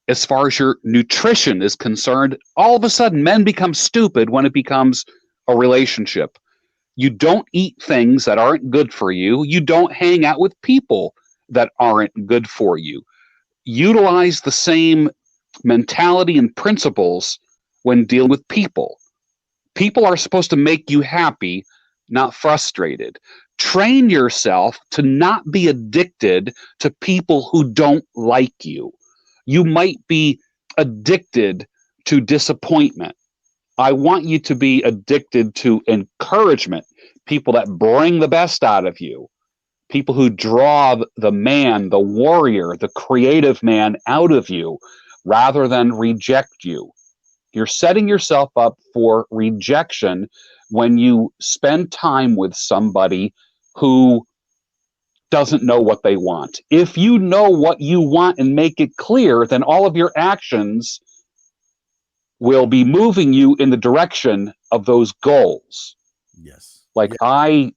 as far as your nutrition is concerned. All of a sudden, men become stupid when it becomes a relationship. You don't eat things that aren't good for you. You don't hang out with people that aren't good for you. Utilize the same mentality and principles when dealing with people. People are supposed to make you happy, not frustrated. Train yourself to not be addicted to people who don't like you. You might be addicted to disappointment. I want you to be addicted to encouragement, people that bring the best out of you, people who draw the man, the warrior, the creative man out of you rather than reject you. You're setting yourself up for rejection when you spend time with somebody who doesn't know what they want. If you know what you want and make it clear, then all of your actions will be moving you in the direction of those goals. Yes. Like I'm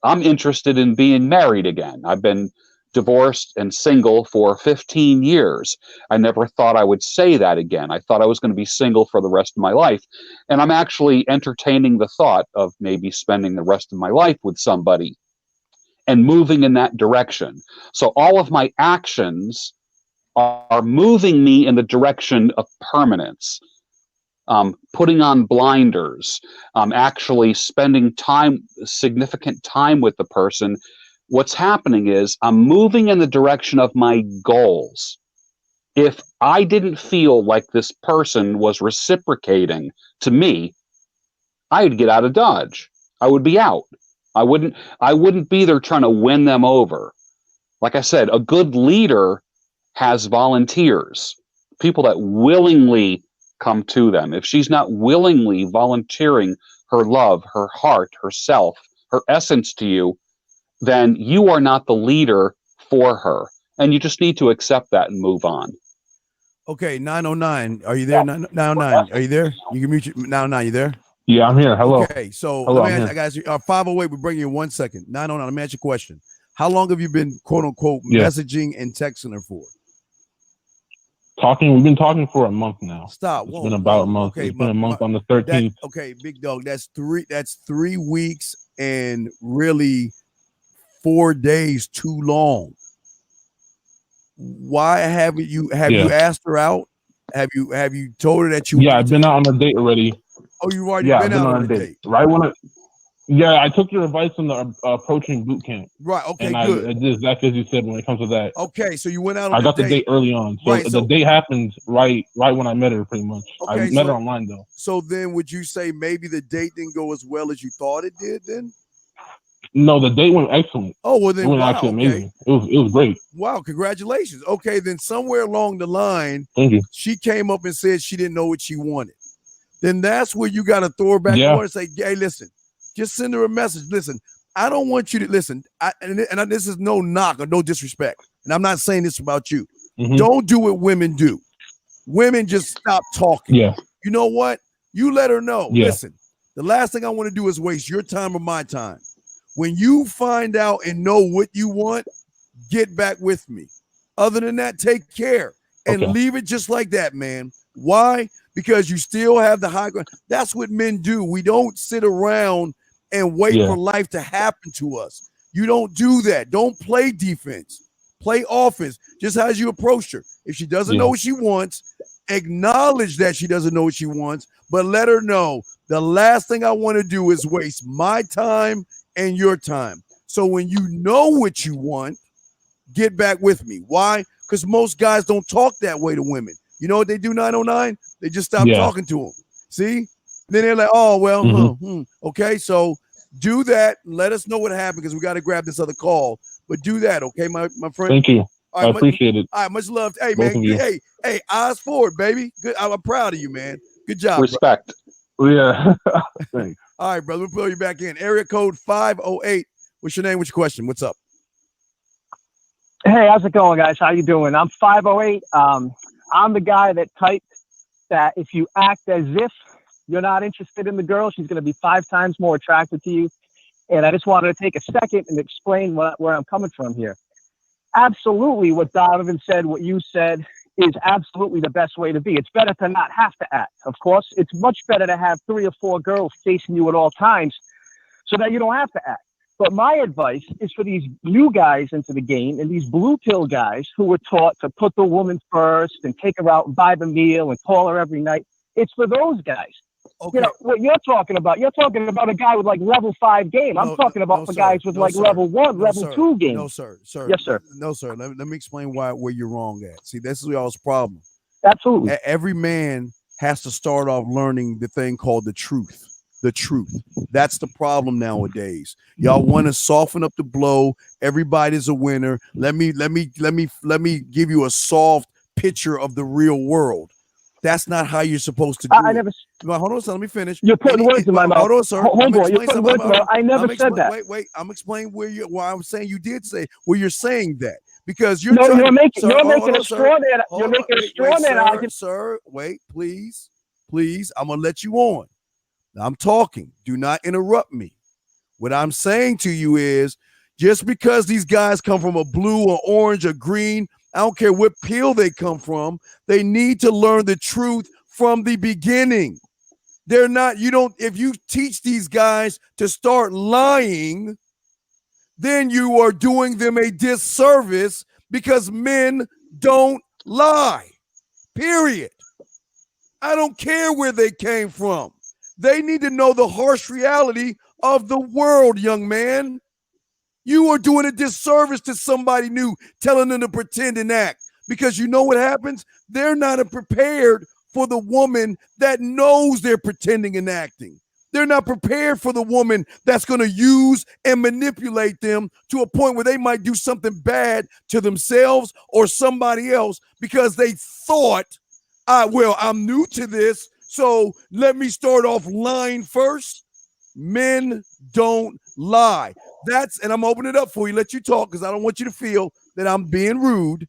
interested in being married again. I've been divorced and single for 15 years. I never thought I would say that again. I thought I was going to be single for the rest of my life. And I'm actually entertaining the thought of maybe spending the rest of my life with somebody and moving in that direction. So all of my actions are moving me in the direction of permanence. Putting on blinders, actually spending significant time with the person. What's happening is I'm moving in the direction of my goals. If I didn't feel like this person was reciprocating to me, I'd get out of Dodge. I would be out. I wouldn't be there trying to win them over. Like I said, a good leader has volunteers, people that willingly come to them. If she's not willingly volunteering her love, her heart, herself, her essence to you, then you are not the leader for her. And you just need to accept that and move on. Okay, 909. Are you there? 909. Are you there? You can mute you. 909, you there? Yeah, I'm here. Hello. Okay, so Hello, let me ask, guys, 508, we'll bring you in 1 second. 909, let me ask you a question. How long have you been, quote unquote, messaging and texting her for? We've been talking for a month now. Stop. It's been about a month. Okay, it's been a month on the 13th. Okay, big dog. That's 3 weeks and really 4 days too long. Why haven't you you asked her out? Have you told her that you I've been out on a date already. Oh, you've already been out on a date. Right when I took your advice on the approaching boot camp. Right. Okay. And good. I did exactly as you said when it comes to that. Okay. So you went out. On I got the date early on. So, right, the date happened right when I met her, pretty much. Okay, I met her online though. So then, would you say maybe the date didn't go as well as you thought it did? Then. No, the date went excellent. Oh well, then it went actually amazing. It was great. Wow, congratulations. Okay, then somewhere along the line, thank you. She came up and said she didn't know what she wanted. Then that's where you got to throw her back on and say, "Hey, listen." Just send her a message. Listen, I don't want you to listen. This is no knock or no disrespect. And I'm not saying this about you. Mm-hmm. Don't do what women do. Women just stop talking. Yeah. You know what? You let her know. Yeah. Listen, the last thing I want to do is waste your time or my time. When you find out and know what you want, get back with me. Other than that, take care and leave it just like that, man. Why? Because you still have the high ground. That's what men do. We don't sit around and wait for life to happen to us. You don't do that. Don't play defense. Play offense. Just as you approach her. If she doesn't know what she wants, acknowledge that she doesn't know what she wants, but let her know the last thing I want to do is waste my time and your time. So when you know what you want, get back with me. Why? Because most guys don't talk that way to women. You know what they do, 909? They just stop talking to them. See? Then they're like, oh, well, okay, so do that. Let us know what happened because we got to grab this other call. but do that, okay, my friend. Thank you. All right, I appreciate it. All right, much love. Hey, Both man. of you. Hey, eyes forward, baby. Good. I'm proud of you, man. Good job, Respect. Bro. Yeah. Thanks. All right, brother. We'll pull you back in. Area code 508. What's your name? What's your question? What's up? Hey, how's it going, guys? How you doing? I'm 508. I'm the guy that typed that if you act as if you're not interested in the girl, she's going to be 5 times more attracted to you. And I just wanted to take a second and explain where I'm coming from here. Absolutely, what Donovan said, what you said, is absolutely the best way to be. It's better to not have to act. Of course, it's much better to have 3 or 4 girls chasing you at all times so that you don't have to act. But my advice is for these new guys into the game and these blue pill guys who were taught to put the woman first and take her out and buy the meal and call her every night. It's for those guys. Okay. You know, what you're talking about a guy with like level 5 game. I'm talking about for guys with level 1, level 2 game. No, sir. Yes, sir. No, sir. Let me explain where you're wrong at. See, this is y'all's problem. Absolutely. Every man has to start off learning the thing called the truth. The truth. That's the problem nowadays. Y'all want to soften up the blow. Everybody's a winner. Let me give you a soft picture of the real world. That's not how you're supposed to do it. Hold on, sir. Let me finish. You're putting words in my mouth. Hold on, sir. Hold on. You're putting words in my mouth. I never said that. Wait. I'm explaining why I'm saying you did say where you're saying that because you're making a straw man. You're making a straw man argument. Sir, wait, please. I'm gonna let you on. I'm talking. Do not interrupt me. What I'm saying to you is just because these guys come from a blue or orange or green, I don't care what pill they come from, they need to learn the truth from the beginning. If you teach these guys to start lying, then you are doing them a disservice because men don't lie. Period. I don't care where they came from. They need to know the harsh reality of the world, young man. You are doing a disservice to somebody new, telling them to pretend and act. Because you know what happens? They're not prepared for the woman that knows they're pretending and acting. They're not prepared for the woman that's going to use and manipulate them to a point where they might do something bad to themselves or somebody else because they thought, I'm new to this, so let me start off lying first. Men don't lie. And I'm opening it up for you, let you talk because I don't want you to feel that I'm being rude.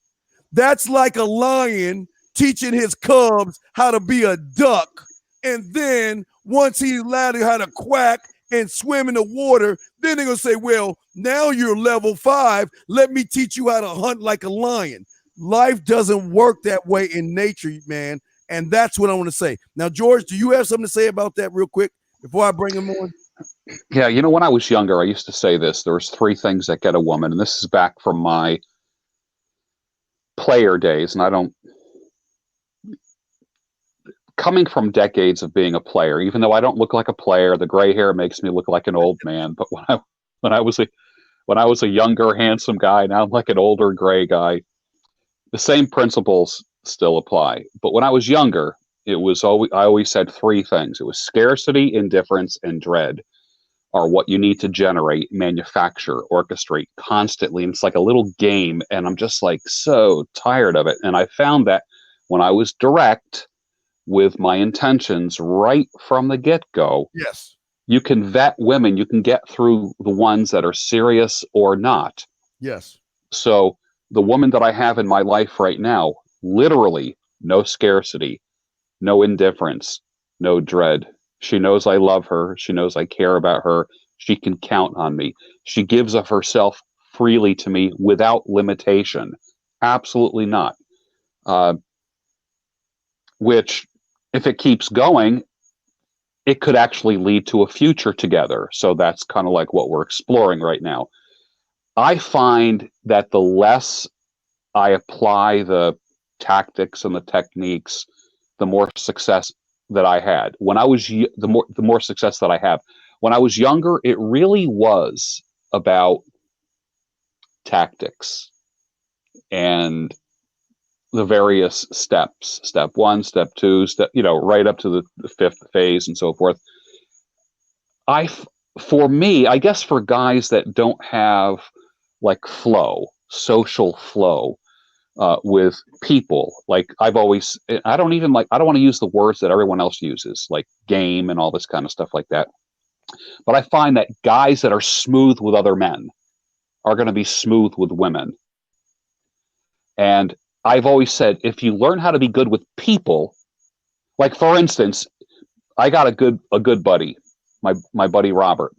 That's like a lion teaching his cubs how to be a duck. And then once he's learned how to quack and swim in the water, then they're going to say, well, now you're level 5. Let me teach you how to hunt like a lion. Life doesn't work that way in nature, man. And that's what I want to say. Now, George, do you have something to say about that real quick before I bring him on? Yeah, when I was younger, I used to say this. There was 3 things that get a woman, and this is back from my player days. And coming from decades of being a player, even though I don't look like a player, the gray hair makes me look like an old man. But when I was a younger, handsome guy, now I'm like an older gray guy. The same principles still apply. But when I was younger, I always said 3 things. It was scarcity, indifference, and dread are what you need to generate, manufacture, orchestrate constantly. And it's like a little game. And I'm just like so tired of it. And I found that when I was direct with my intentions right from the get-go, yes, you can vet women. You can get through the ones that are serious or not. Yes. So the woman that I have in my life right now, literally no scarcity, no indifference, no dread. She knows I love her. She knows I care about her. She can count on me. She gives of herself freely to me without limitation. Absolutely not. Which, if it keeps going, it could actually lead to a future together. So that's kind of like what we're exploring right now. I find that the less I apply the tactics and the techniques, the more success that I had. When I was the more success that I have. When I was younger, it really was about tactics and the various steps. Step 1, step 2, right up to the 5th phase and so forth. For me, I guess for guys that don't have like flow, social flow with people. Like I don't want to use the words that everyone else uses, like game and all this kind of stuff like that. But I find that guys that are smooth with other men are going to be smooth with women. And I've always said, if you learn how to be good with people, like for instance, I got a good buddy, my buddy Robert.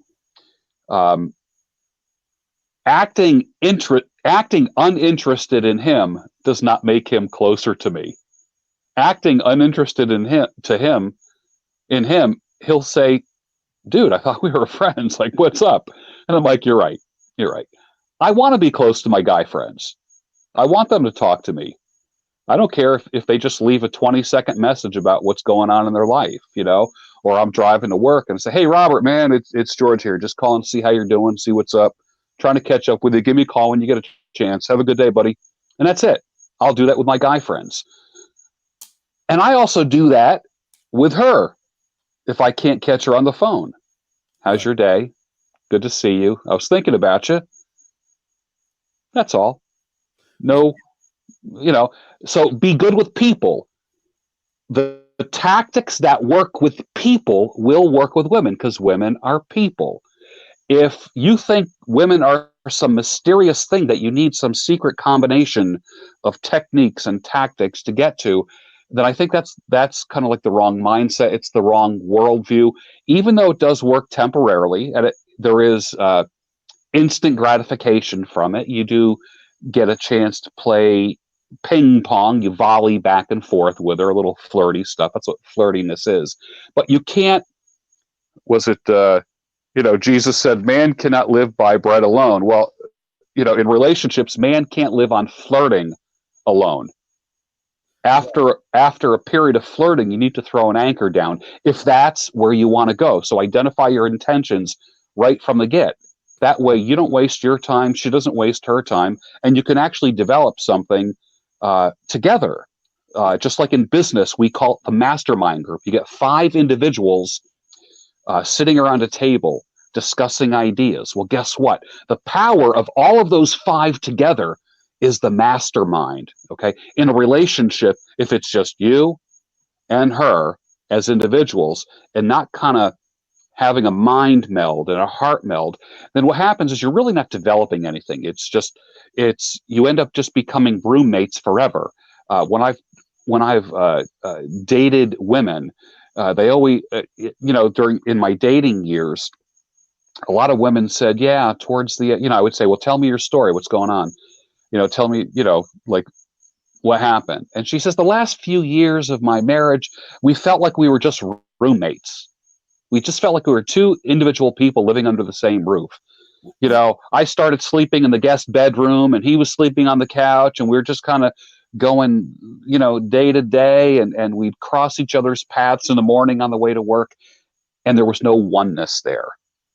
Acting uninterested in him does not make him closer to me. Acting uninterested in him, he'll say, "Dude, I thought we were friends. Like, what's up?" And I'm like, "You're right. You're right. I want to be close to my guy friends. I want them to talk to me. I don't care if they just leave a 20-second message about what's going on in their life, or I'm driving to work and say, 'Hey, Robert, man, it's George here. Just calling to see how you're doing, see what's up. Trying to catch up with you. Give me a call when you get a chance. Have a good day, buddy.' And that's it. I'll do that with my guy friends. And I also do that with her if I can't catch her on the phone. 'How's your day? Good to see you. I was thinking about you.' That's all. No, so be good with people. The tactics that work with people will work with women because women are people. If you think women are some mysterious thing that you need some secret combination of techniques and tactics to get to, then I think that's kind of like the wrong mindset. It's the wrong worldview, even though it does work temporarily and there is instant gratification from it. You do get a chance to play ping pong. You volley back and forth with her, a little flirty stuff. That's what flirtiness is. But you can't, Jesus said, man cannot live by bread alone. Well, in relationships, man can't live on flirting alone. After a period of flirting, you need to throw an anchor down if that's where you want to go. So identify your intentions right from the get. That way you don't waste your time, she doesn't waste her time, and you can actually develop something together. Just like in business, we call it the mastermind group. You get 5 individuals sitting around a table discussing ideas. Well, guess what? The power of all of those 5 together is the mastermind. Okay. In a relationship, if it's just you and her as individuals and not kind of having a mind meld and a heart meld, then what happens is you're really not developing anything. You end up just becoming roommates forever. When I've dated women, they always, in my dating years, a lot of women said, yeah, towards the, I would say, well, tell me your story. What's going on? Tell me, like what happened. And she says, the last few years of my marriage, we felt like we were just roommates. We just felt like we were 2 individual people living under the same roof. I started sleeping in the guest bedroom and he was sleeping on the couch, and we were just kind of going, day to day, and we'd cross each other's paths in the morning on the way to work. And there was no oneness there.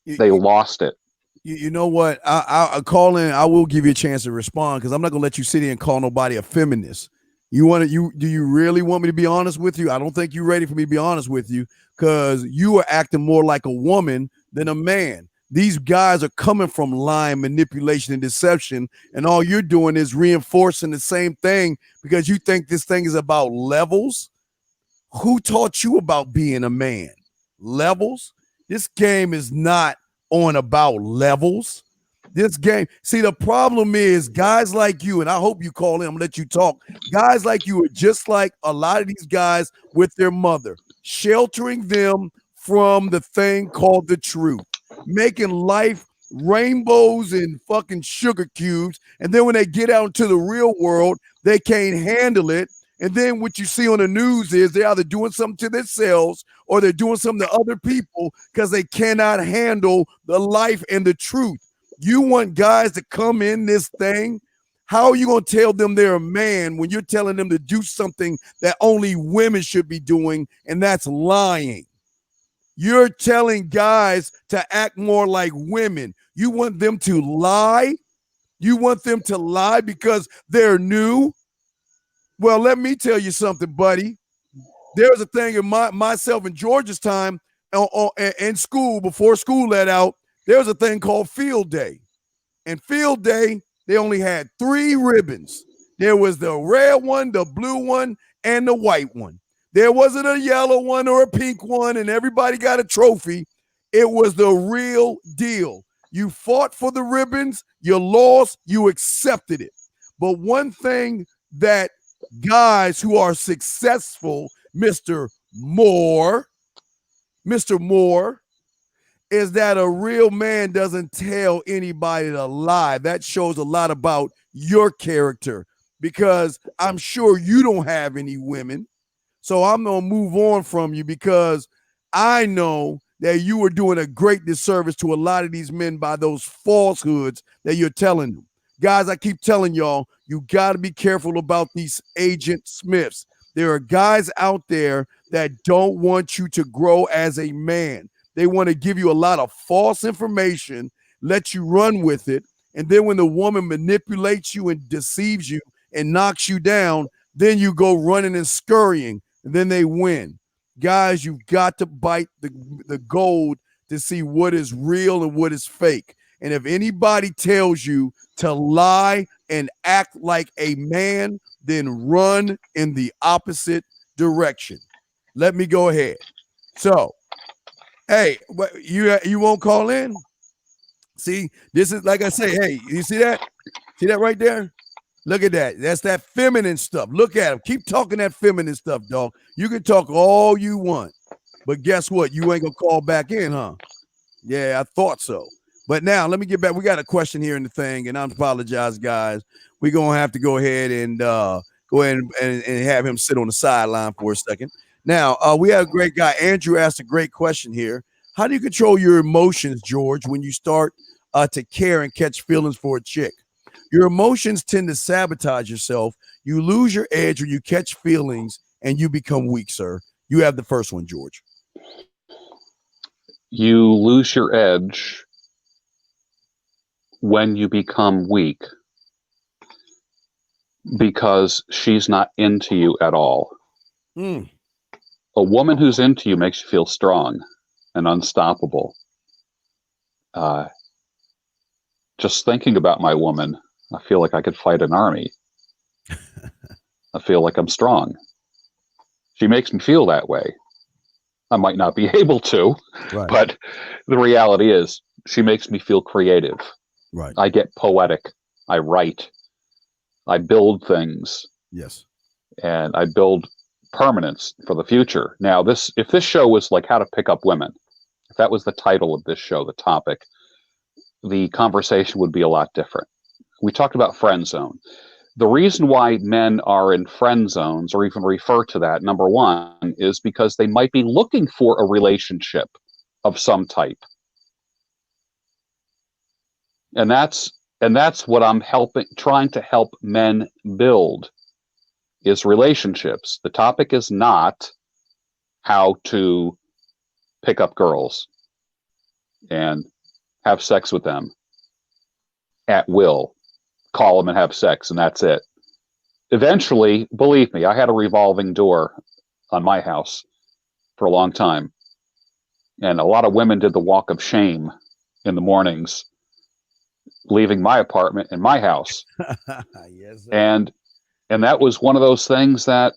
They lost it. You know what? I call in. I will give you a chance to respond because I'm not gonna let you sit here and call nobody a feminist. Do you really want me to be honest with you? I don't think you're ready for me to be honest with you because you are acting more like a woman than a man. These guys are coming from lying, manipulation, and deception, and all you're doing is reinforcing the same thing because you think this thing is about levels. Who taught you about being a man? Levels? This game is not on about levels. This game, see, the problem is guys like you, and I hope you call in, I'm gonna let you talk. Guys like you are just like a lot of these guys with their mother, sheltering them from the thing called the truth, making life rainbows and fucking sugar cubes. And then when they get out into the real world, they can't handle it. And then what you see on the news is they're either doing something to themselves or they're doing something to other people because they cannot handle the life and the truth. You want guys to come in this thing. How are you going to tell them they're a man when you're telling them to do something that only women should be doing, and that's lying? You're telling guys to act more like women. You want them to lie? You want them to lie because they're new? Well, let me tell you something, buddy. There was a thing in myself and George's time in school, before school let out, there was a thing called field day. And field day, they only had 3 ribbons. There was the red one, the blue one, and the white one. There wasn't a yellow one or a pink one, and everybody got a trophy. It was the real deal. You fought for the ribbons, you lost, you accepted it. But one thing that guys who are successful, Mr. Moore, is that a real man doesn't tell anybody to lie. That shows a lot about your character, because I'm sure you don't have any women. So I'm going to move on from you, because I know that you were doing a great disservice to a lot of these men by those falsehoods that you're telling them. Guys, I keep telling y'all, you got to be careful about these Agent Smiths. There are guys out there that don't want you to grow as a man. They want to give you a lot of false information, let you run with it, and then when the woman manipulates you and deceives you and knocks you down, then you go running and scurrying, and then they win. Guys, you've got to bite the gold to see what is real and what is fake. And if anybody tells you to lie and act like a man, then run in the opposite direction. Let me go ahead. So, hey, you won't call in? See, this is like I say, hey, you see that? See that right there? Look at that. That's that feminine stuff. Look at him. Keep talking that feminine stuff, dog. You can talk all you want, but guess what? You ain't gonna call back in, huh? Yeah, I thought so. But now let me get back. We got a question here in the thing, and I apologize, guys. We're gonna have to go ahead and have him sit on the sideline for a second. Now, we have a great guy. Andrew asked a great question here. How do you control your emotions, George, when you start to care and catch feelings for a chick? Your emotions tend to sabotage yourself. You lose your edge when you catch feelings and you become weak, sir. You have the first one, George. You lose your edge when you become weak because she's not into you at all. Mm. A woman who's into you makes you feel strong and unstoppable. Just thinking about my woman, I feel like I could fight an army. I feel like I'm strong. She makes me feel that way. I might not be able to, right, but the reality is she makes me feel creative. Right. I get poetic. I write. I build things. Yes. And I build permanence for the future. Now, if this show was like how to pick up women, if that was the title of this show, the topic, the conversation would be a lot different. We talked about friend zone. The reason why men are in friend zones, or even refer to that, number one, is because they might be looking for a relationship of some type. And that's what I'm trying to help men build, is relationships. The topic is not how to pick up girls and have sex with them at will, call them and have sex, and that's it. Eventually, believe me, I had a revolving door on my house for a long time. And a lot of women did the walk of shame in the mornings, leaving my apartment and my house. Yes, sir. And that was one of those things that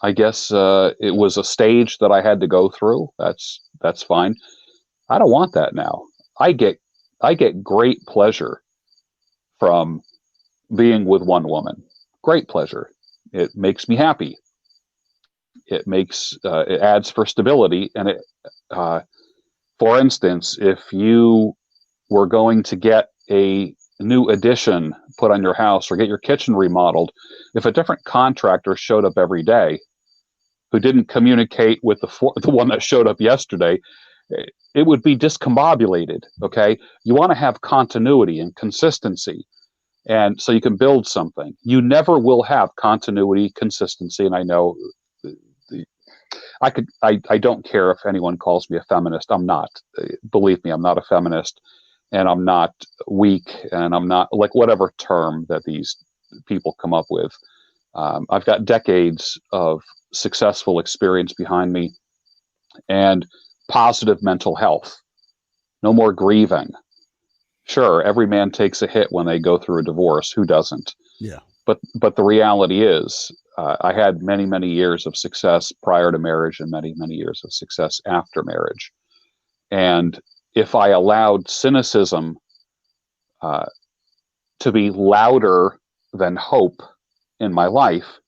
I guess it was a stage that I had to go through. That's fine. I don't want that now. I get great pleasure from being with one woman. Great pleasure. It makes me happy. It adds for stability. And for instance, if you were going to get a new addition put on your house or get your kitchen remodeled, if a different contractor showed up every day who didn't communicate with the one that showed up yesterday, it would be discombobulated. Okay, you want to have continuity and consistency, and so you can build something. You never will have continuity, consistency, and I know I don't care if anyone calls me a feminist. I'm not. Believe me, I'm not a feminist, and I'm not weak, and I'm not, like, whatever term that these people come up with. I've got decades of successful experience behind me and positive mental health. No more grieving. Sure, every man takes a hit when they go through a divorce. Who doesn't? Yeah. But the reality is, I had many years of success prior to marriage and many years of success after marriage. And if I allowed cynicism to be louder than hope in my life,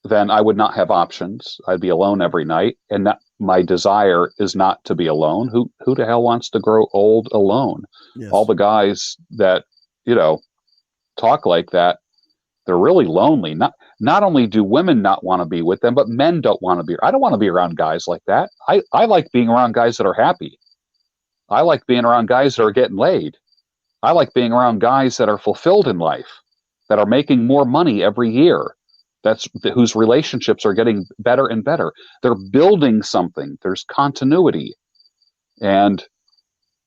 then I would not have options. I'd be alone every night, and my desire is not to be alone. Who the hell wants to grow old alone? Yes. All the guys that talk like that, they're really lonely. Not only do women not want to be with them, but men don't want to be. I don't want to be around guys like that. I like being around guys that are happy. I like being around guys that are getting laid. I like being around guys that are fulfilled in life, that are making more money every year, whose relationships are getting better and better. They're building something. There's continuity. And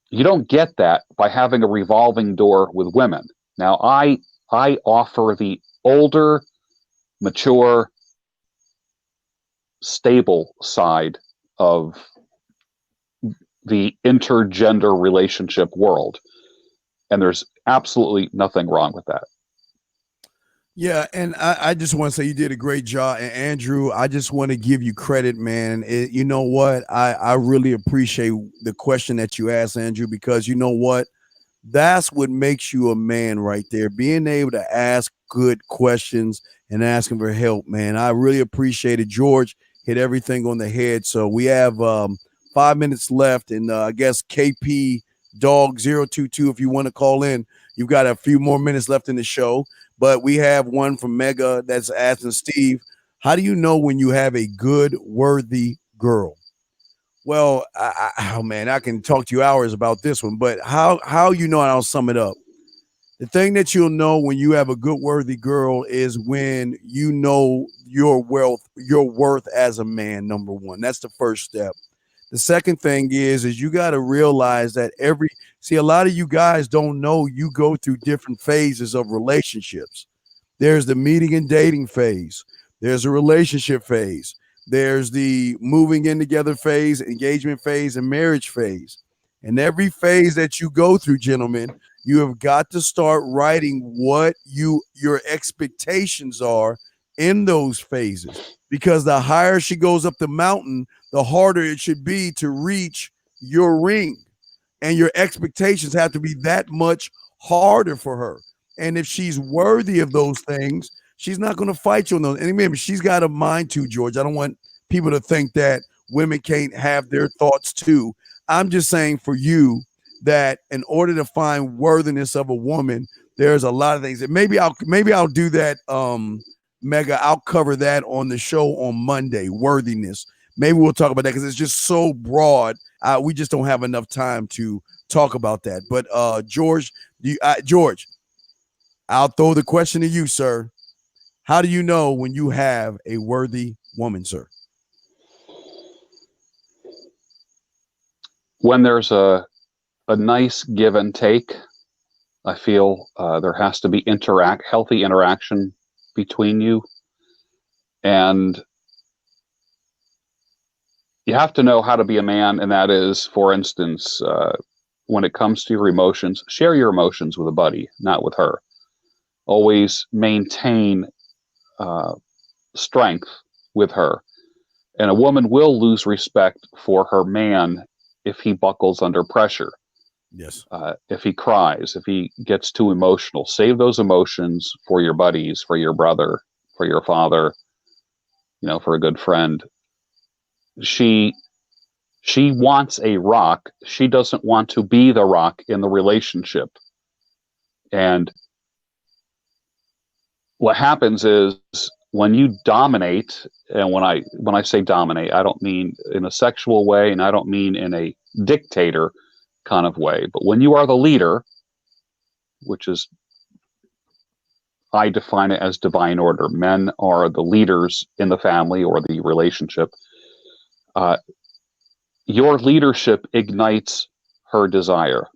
you don't get that by having a revolving door with women. Now, I offer the older, mature, stable side of the intergender relationship world. And there's absolutely nothing wrong with that. Yeah, and I just want to say you did a great job. And Andrew, I just want to give you credit, man. You know what? I really appreciate the question that you asked, Andrew, because you know what? That's what makes you a man right there. Being able to ask good questions and asking for help, man. I really appreciate it. George hit everything on the head. So we have 5 minutes left, and I guess KP Dog 022, if you want to call in, you've got a few more minutes left in the show. But we have one from Mega that's asking Steve, how do you know when you have a good, worthy girl? Well, man, I can talk to you hours about this one, but how you know, and I'll sum it up. The thing that you'll know when you have a good, worthy girl is when you know your worth as a man, number one. That's the first step. The second thing is you got to realize that a lot of you guys don't know you go through different phases of relationships. There's the meeting and dating phase. There's a relationship phase. There's the moving in together phase, engagement phase, and marriage phase. And every phase that you go through, gentlemen, you have got to start writing what your expectations are in those phases. Because the higher she goes up the mountain, the harder it should be to reach your ring. And your expectations have to be that much harder for her. And if she's worthy of those things, she's not going to fight you on those. And remember, she's got a mind too, George. I don't want people to think that women can't have their thoughts too. I'm just saying for you that in order to find worthiness of a woman, there's a lot of things. And maybe I'll do that. Mega, I'll cover that on the show on Monday. Worthiness. Maybe we'll talk about that because it's just so broad. We just don't have enough time to talk about that. But George, George, I'll throw the question to you, sir. How do you know when you have a worthy woman, sir? When there's a nice give and take, I feel there has to be healthy interaction between you. And you have to know how to be a man, and that is, for instance, when it comes to your emotions, share your emotions with a buddy, not with her. Always maintain strength with her. And a woman will lose respect for her man if he buckles under pressure. Yes. If he cries, if he gets too emotional. Save those emotions for your buddies, for your brother, for your father, for a good friend. She wants a rock. She doesn't want to be the rock in the relationship. And what happens is when you dominate, and when I say dominate, I don't mean in a sexual way, and I don't mean in a dictator kind of way, but when you are the leader, which is, I define it as divine order. Men are the leaders in the family or the relationship. Your leadership ignites her desire.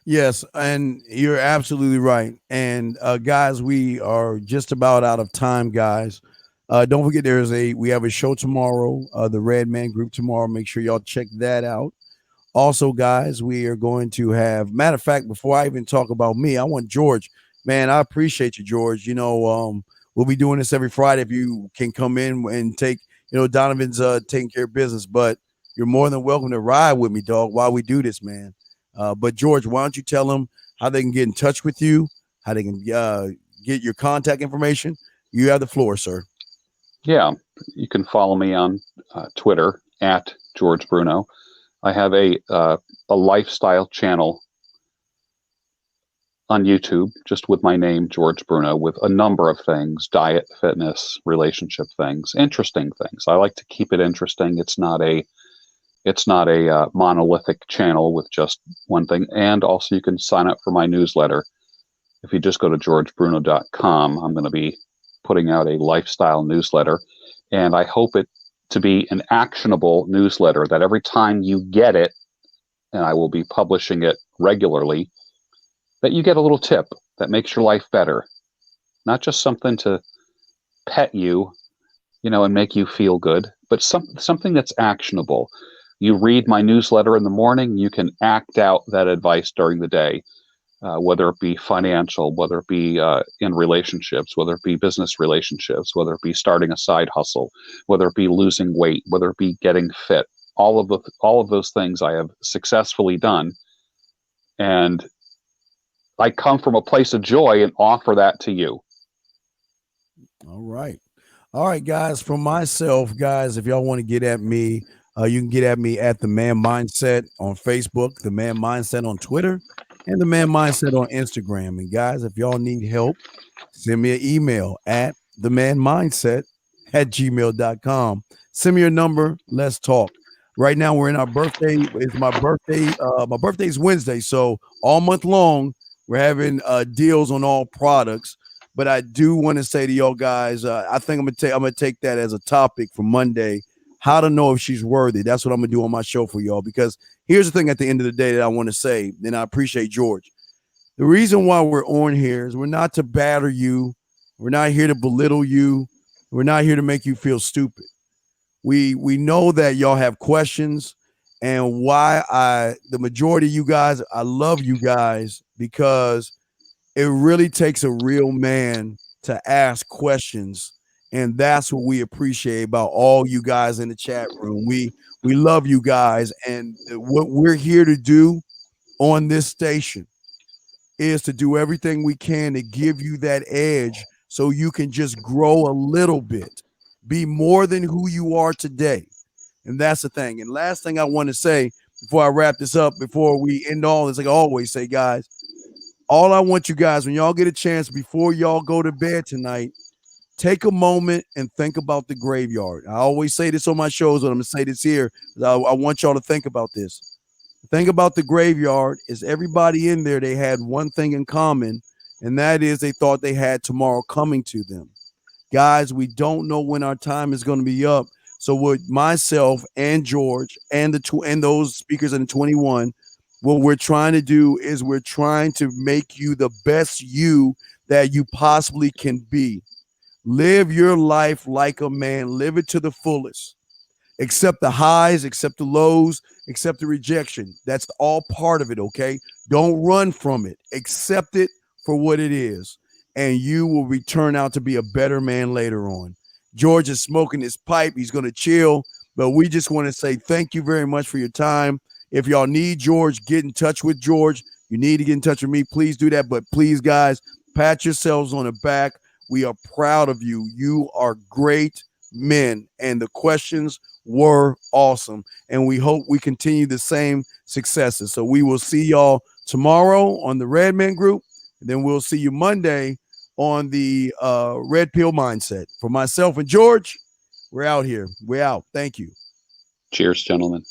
Yes, and you're absolutely right. And guys, we are just about out of time, guys. Don't forget, we have a show tomorrow, the Red Man Group tomorrow. Make sure y'all check that out. Also, guys, we are going to have, matter of fact, before I even talk about me, I want George, man, I appreciate you, George. We'll be doing this every Friday. If you can come in and take, Donovan's taking care of business, but you're more than welcome to ride with me, dog, while we do this, man. But George, why don't you tell them how they can get in touch with you, how they can get your contact information? You have the floor, sir. Yeah, you can follow me on Twitter at George Bruno. I have a lifestyle channel on YouTube, just with my name, George Bruno, with a number of things: diet, fitness, relationship things, interesting things. I like to keep it interesting. It's not a monolithic channel with just one thing. And also, you can sign up for my newsletter. If you just go to georgebruno.com, I'm going to be putting out a lifestyle newsletter, and I hope it to be an actionable newsletter that every time you get it, and I will be publishing it regularly, that you get a little tip that makes your life better. Not just something to pet you, and make you feel good, but something that's actionable. You read my newsletter in the morning, you can act out that advice during the day, whether it be financial, whether it be in relationships, whether it be business relationships, whether it be starting a side hustle, whether it be losing weight, whether it be getting fit. All of those things I have successfully done, and I come from a place of joy and offer that to you. All right, guys. For myself, guys, if y'all want to get at me, you can get at me at The Man Mindset on Facebook, The Man Mindset on Twitter, and The Man Mindset on Instagram. And guys, if y'all need help, send me an email at themanmindset@gmail.com. Send me your number. Let's talk. Right now, we're in our birthday. It's my birthday. My birthday is Wednesday, so all month long we're having deals on all products. But I do want to say to y'all guys, I think I'm gonna take that as a topic for Monday. How to know if she's worthy. That's what I'm gonna do on my show for y'all. Because here's the thing: at the end of the day, that I want to say, and I appreciate George. The reason why we're on here is we're not to batter you. We're not here to belittle you. We're not here to make you feel stupid. We know that y'all have questions, and the majority of you guys, I love you guys because it really takes a real man to ask questions, and that's what we appreciate about all you guys in the chat room. We love you guys, and what we're here to do on this station is to do everything we can to give you that edge so you can just grow a little bit, be more than who you are today. And that's the thing. And last thing I want to say before I wrap this up, before we end all this, like I always say, guys, all I want you guys, when y'all get a chance before y'all go to bed tonight, take a moment and think about the graveyard. I always say this on my shows, but I'm going to say this here. I want y'all to think about this. The thing about the graveyard is everybody in there, they had one thing in common, and that is they thought they had tomorrow coming to them. Guys, we don't know when our time is going to be up. So with myself and George and those speakers in the 21, what we're trying to do is we're trying to make you the best you that you possibly can be. Live your life like a man. Live it to the fullest. Accept the highs, accept the lows, accept the rejection. That's all part of it, okay? Don't run from it. Accept it for what it is, and you will turn out to be a better man later on. George is smoking his pipe. He's going to chill, but we just want to say thank you very much for your time. If y'all need George, get in touch with George. You need to get in touch with me. Please do that. But please, guys, pat yourselves on the back. We are proud of you. You are great men, and the questions were awesome. And we hope we continue the same successes. So we will see y'all tomorrow on the Redman Group, and then we'll see you Monday on the Red Pill Mindset. For myself and George, we're out here. We're out. Thank you. Cheers, gentlemen.